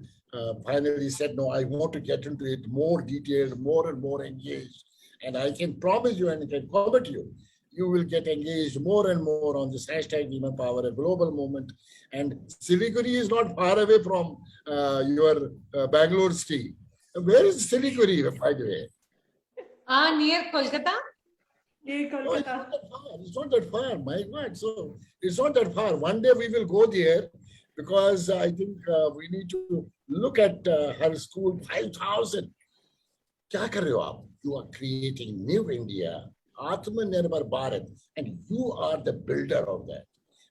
[SPEAKER 4] finally said, no, I want to get into it more detailed, more and more engaged. And I can promise you and can commit you, you will get engaged more and more on this hashtag Women Power, a global movement. And Siliguri is not far away from your Bangalore city. Where is Siliguri, by the way?
[SPEAKER 2] Near Kolkata.
[SPEAKER 4] No, it's not that far. My God. So it's not that far. One day we will go there because I think we need to look at her school. 5,000. क्या कर रहे हो आप? You are creating new India, Atmanirbhar Bharat, and you are the builder of that.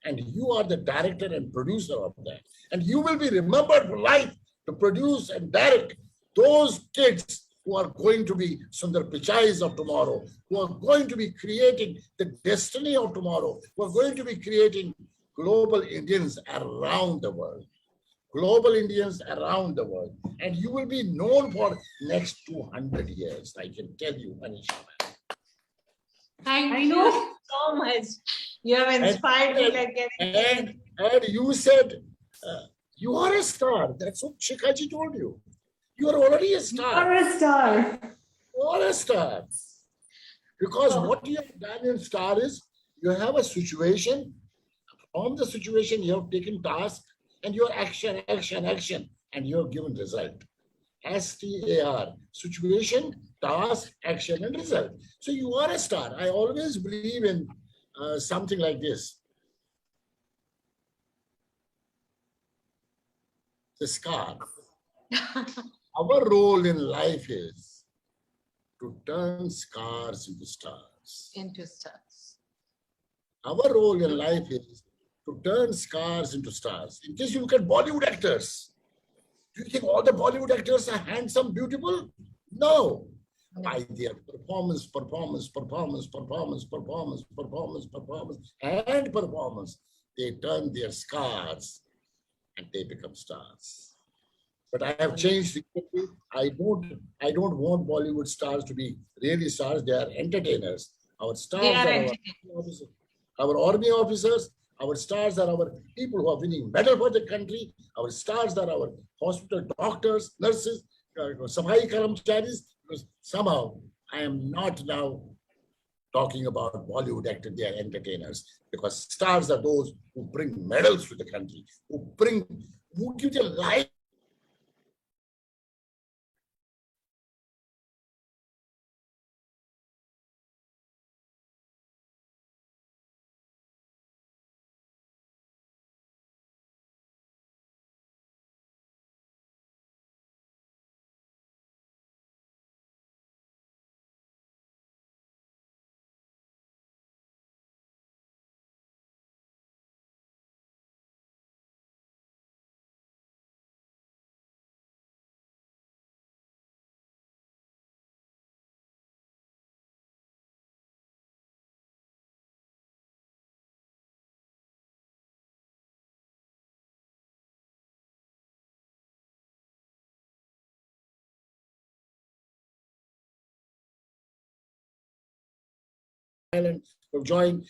[SPEAKER 4] And you are the director and producer of that. And you will be remembered for life to produce and direct those kids who are going to be Sundar Pichais of tomorrow, who are going to be creating the destiny of tomorrow, who are going to be creating global Indians around the world. Global Indians around the world. And you will be known for next 200 years. I can tell you, Manisha.
[SPEAKER 2] Thank you so much. You have inspired me like
[SPEAKER 4] anything. And you said, you are a star. That's what Shikhaji told you. You are already a star.
[SPEAKER 1] You are a star.
[SPEAKER 4] You are a star. Because what you have done in star is, you have a situation. From the situation, you have taken task, and your action, and you have given result. STAR, situation, task, action, and result. So you are a star. I always believe in something like this. The scar. Our role in life is to turn scars into stars. Our role in life is to turn scars into stars. In case you look at Bollywood actors, do you think all the Bollywood actors are handsome, beautiful? No. By their performance, they turn their scars and they become stars. But I have changed the country. I don't want Bollywood stars to be really stars. They are entertainers. Our stars are our army officers. Our stars are our people who are winning medal for the country. Our stars are our hospital doctors, nurses, Safai Karamcharis. Because somehow I am not now talking about Bollywood actors, they are entertainers. Because stars are those who bring medals to the country, who give their life. Island to join.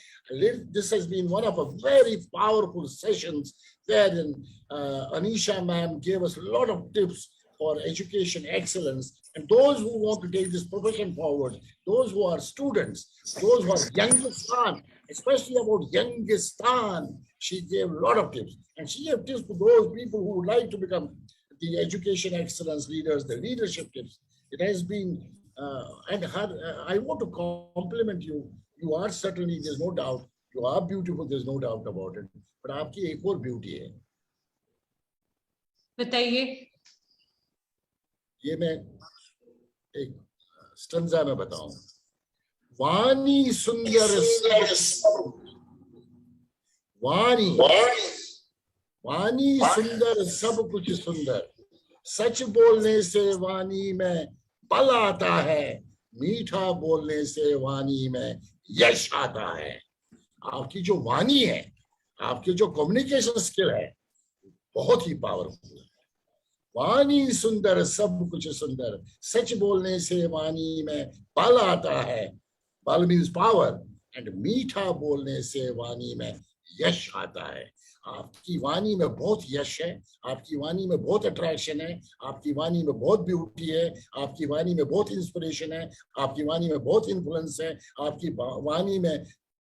[SPEAKER 4] This has been one of a very powerful sessions wherein Anisha ma'am gave us a lot of tips for education excellence. And those who want to take this profession forward, those who are students, those who are Youngistan, especially about Youngistan, she gave a lot of tips. And she gave tips to those people who would like to become the education excellence leaders, the leadership tips. It has been, I want to compliment you. You are certainly, there's no doubt, you are beautiful, there's no doubt about it. But आपकी एक और beauty है.
[SPEAKER 2] बताइए.
[SPEAKER 4] ये मैं एक stanza में बताऊं. वाणी सुंदर वाणी सुंदर सब कुछ सुंदर. सच बोलने से वाणी में बल आता है. मीठा बोलने से वाणी में यश आता है. आपकी जो वाणी है, आपकी जो कम्युनिकेशन स्किल है, बहुत ही पावरफुल है. वाणी सुंदर सब कुछ सुंदर. सच बोलने से वाणी में बल आता है. बल मीन्स पावर. एंड मीठा बोलने से वाणी में यश आता है. आपकी वाणी में बहुत यश है, आपकी वाणी में बहुत अट्रैक्शन है, आपकी वाणी में बहुत ब्यूटी है, आपकी वाणी में बहुत इंस्पिरेशन है, आपकी वाणी में बहुत इन्फ्लुएंस है, आपकी वाणी में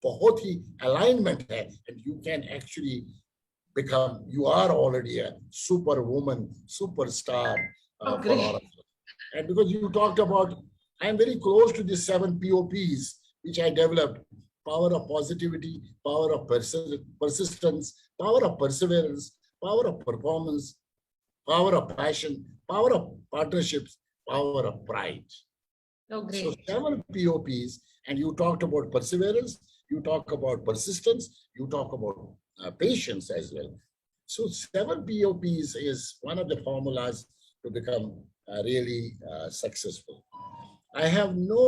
[SPEAKER 4] बहुत ही अलाइनमेंट है, and you can actually become, you are already a superwoman, superstar for all of us. And because you talked about, I am very close to the 7 POPs, which I developed: power of positivity, power of persistence, power of perseverance, power of performance, power of passion, power of partnerships, power of pride.
[SPEAKER 2] Oh, great.
[SPEAKER 4] So 7 POPs, and you talked about perseverance, you talk about persistence, you talk about patience as well. So 7 POPs is one of the formulas to become really successful. I have no,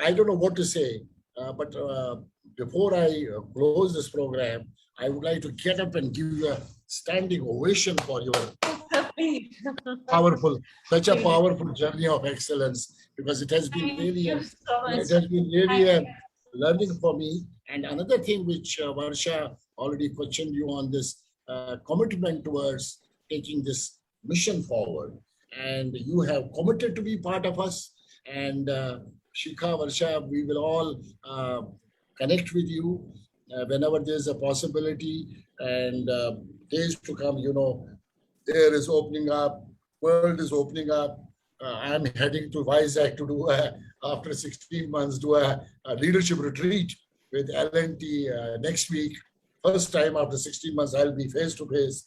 [SPEAKER 4] I don't know what to say, but before I close this program, I would like to get up and give you a standing ovation for your powerful, such a powerful journey of excellence, because it has been really, a learning for me. And another thing which Varsha already questioned you on this commitment towards taking this mission forward, and you have committed to be part of us. And Shikha, Varsha, we will all connect with you whenever there's a possibility, and days to come, you know, air is opening up, world is opening up. I'm heading to Vizag to do, after 16 months, do a leadership retreat with L&T next week. First time after 16 months, I'll be face to face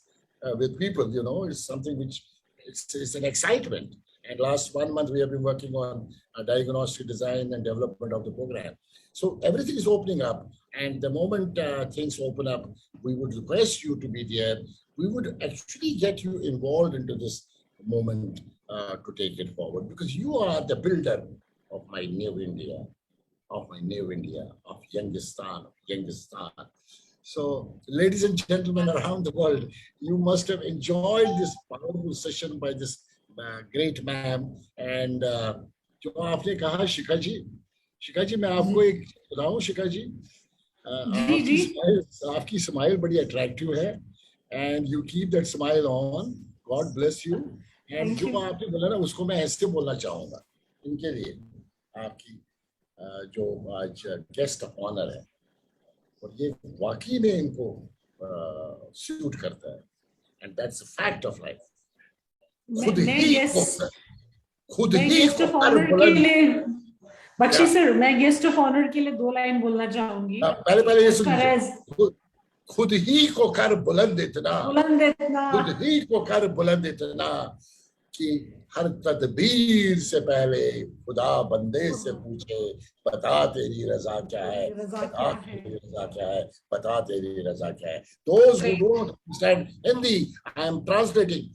[SPEAKER 4] with people, you know, it's something which, it's an excitement. And last 1 month, we have been working on diagnostic design and development of the program. So everything is opening up. And the moment things open up, we would request you to be there. We would actually get you involved into this moment to take it forward, because you are the builder of my new India, of Youngistan, So, ladies and gentlemen around the world, you must have enjoyed this powerful session by this great ma'am. And जो आपने कहा, शिखा जी, मैं आपको एक बताऊं, शिखा जी, आपकी smile बड़ी attractive है, and you keep that smile on. God bless you. And जो आपने बोला ना, उसको मैं ऐसे बोलना चाहूंगा इनके लिए, आपकी जो आज गेस्ट ऑफ ऑनर है, और ये वाकई में इनको सूट करता है, and that's a fact of life. खुद ही
[SPEAKER 1] गेस्ट ऑफ ऑनर के लिए, बख्शी सर, मैं गेस्ट ऑफ ऑनर के लिए 2 लाइन बोलना चाहूंगी.
[SPEAKER 4] पहले ये सुनिए, खुद ही को कर बुलंद इतना, खुद ही को कर बुलंद इतना कि हर तदबीर से पहले खुदा बंदे से पूछे, बता तेरी रजा क्या है, बता तेरी रजा क्या है, बता तेरी रजा क्या है. Those who don't understand Hindi, I am translating.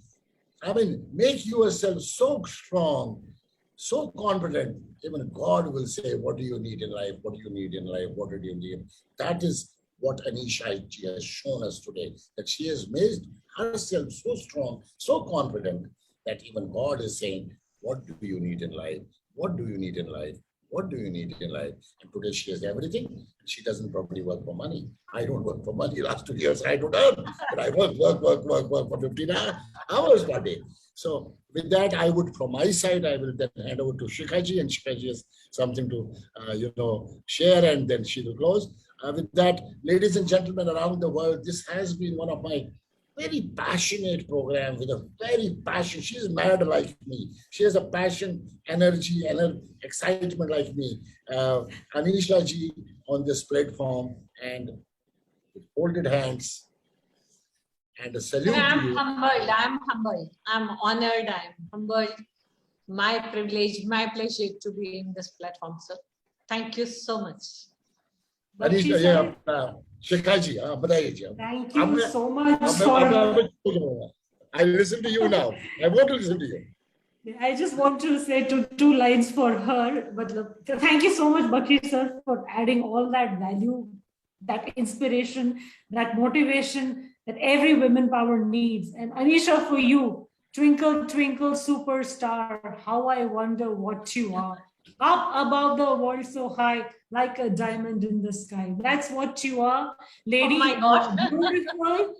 [SPEAKER 4] I mean, make yourself so strong, so confident. Even God will say, what do you need in life? What do you need in life? What do you need? That is what Anisha ji has shown us today, that she has made herself so strong, so confident, that even God is saying, what do you need in life? What do you need in life? What do you need in life? And today she has everything. She doesn't probably work for money. I don't work for money. Last 2 years I don't earn, but I work for 15 hours per day. So with that, I would, from my side, I will then hand over to Shikha ji, and Shikha ji has something to share, and then she will close. With that, ladies and gentlemen around the world, this has been one of my very passionate programs with a very passion. She's mad like me. She has a passion, energy, and excitement like me. Anisha ji on this platform, and with folded hands and a salute to you.
[SPEAKER 2] I'm humbled. I'm honored. I'm humbled. My privilege, my pleasure to be in this platform, sir. Thank you so much.
[SPEAKER 4] Anisha, yeah, Shikha ji, बताइए जी.
[SPEAKER 1] Thank you so much.
[SPEAKER 4] I listen to you now. I want to listen to you.
[SPEAKER 1] I just want to say two lines for her. But thank you so much, Bakshi sir, for adding all that value, that inspiration, that motivation that every women power needs. And Anisha, for you, twinkle, twinkle, superstar, how I wonder what you are. up above the world so high, like a diamond in the sky. That's what you are, lady.
[SPEAKER 2] Oh my God.
[SPEAKER 1] You're beautiful.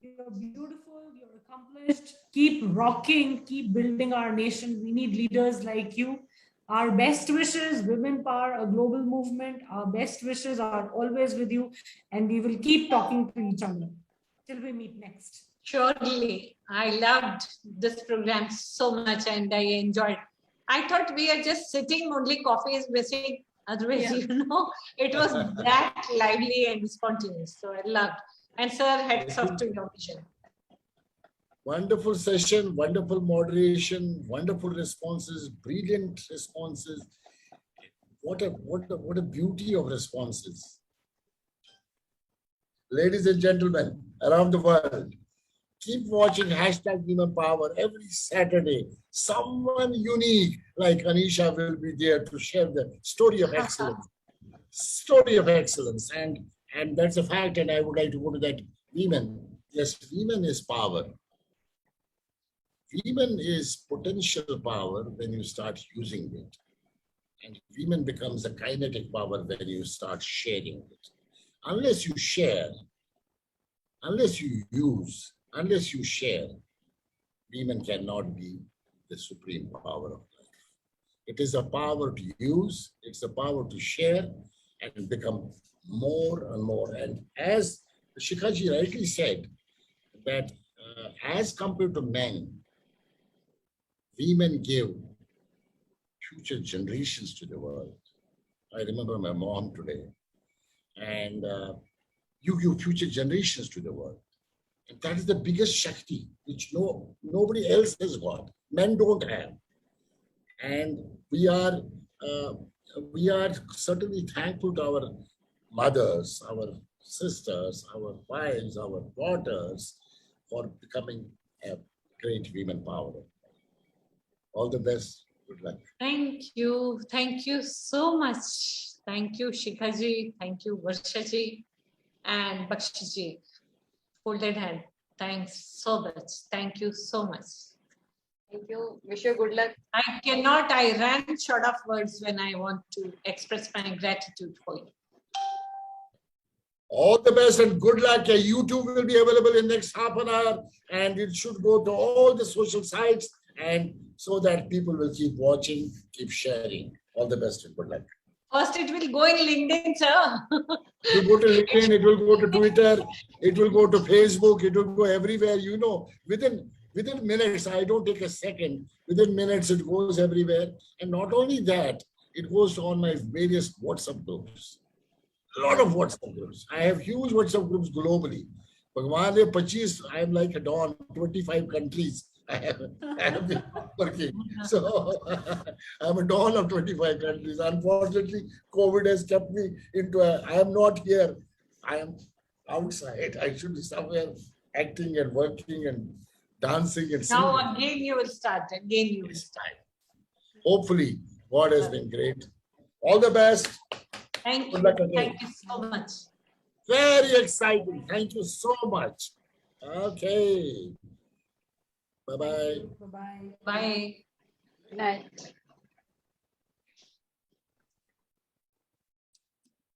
[SPEAKER 1] You're beautiful. You're accomplished. Keep rocking. Keep building our nation. We need leaders like you. Our best wishes, Women Power, a global movement. Our best wishes are always with you, and we will keep talking to each other till we meet next.
[SPEAKER 2] Surely. I loved this program so much and I enjoyed. I thought we are just sitting, only coffee is missing. Otherwise,
[SPEAKER 3] Yeah.
[SPEAKER 2] you know, it was that lively and spontaneous. So I loved. And sir, hats off to your vision.
[SPEAKER 4] Wonderful session, wonderful moderation, wonderful responses, brilliant responses. What a beauty of responses. Ladies and gentlemen around the world, keep watching #Women Power every Saturday. Someone unique like Anisha will be there to share the story of excellence. Story of excellence. And that's a fact. And I would like to go to that. Women. Yes, women is power. Women is potential power when you start using it. And women becomes a kinetic power when you start sharing it. Unless you share, unless you use, unless you share, women cannot be the supreme power of life. It is a power to use, it's a power to share and become more and more. And as Shikhaji rightly said, that as compared to men, women give future generations to the world. I remember my mom today, and you give future generations to the world. And that is the biggest Shakti, which nobody else has got. Men don't have. And we are certainly thankful to our mothers, our sisters, our wives, our daughters for becoming a great women power. All the best. Good luck.
[SPEAKER 2] Thank you. Thank you so much. Thank you, Shikhaji. Thank you, Varshaji and Bakshiji. Folded hand. Thanks so much. Thank you so much.
[SPEAKER 3] Thank you. Wish you good luck.
[SPEAKER 2] I ran short of words when I want to express my gratitude for you.
[SPEAKER 4] All the best and good luck. YouTube will be available in next half an hour, and it should go to all the social sites, and so that people will keep watching, keep sharing. All the best and good luck.
[SPEAKER 2] First, it will go in LinkedIn, sir.
[SPEAKER 4] You go to LinkedIn, it will go to Twitter, it will go to Facebook, it will go everywhere. You know, within minutes, I don't take a second. Within minutes, it goes everywhere. And not only that, it goes on my various WhatsApp groups. A lot of WhatsApp groups. I have huge WhatsApp groups globally. Bhagwan 25, I'm like a don, 25 countries. I have been working. So I'm a don of 25 countries. Unfortunately, COVID has kept me I am not here. I am outside. I should be somewhere acting and working and dancing and singing.
[SPEAKER 2] Now again you will start. Again you will start.
[SPEAKER 4] Hopefully, God has been great. All the best.
[SPEAKER 2] Thank
[SPEAKER 4] Good
[SPEAKER 2] you.
[SPEAKER 4] luck again.
[SPEAKER 2] Thank you so much.
[SPEAKER 4] Very exciting. Thank you so much. Okay. Bye-bye.
[SPEAKER 1] Bye-bye.
[SPEAKER 2] Bye.
[SPEAKER 3] Good night.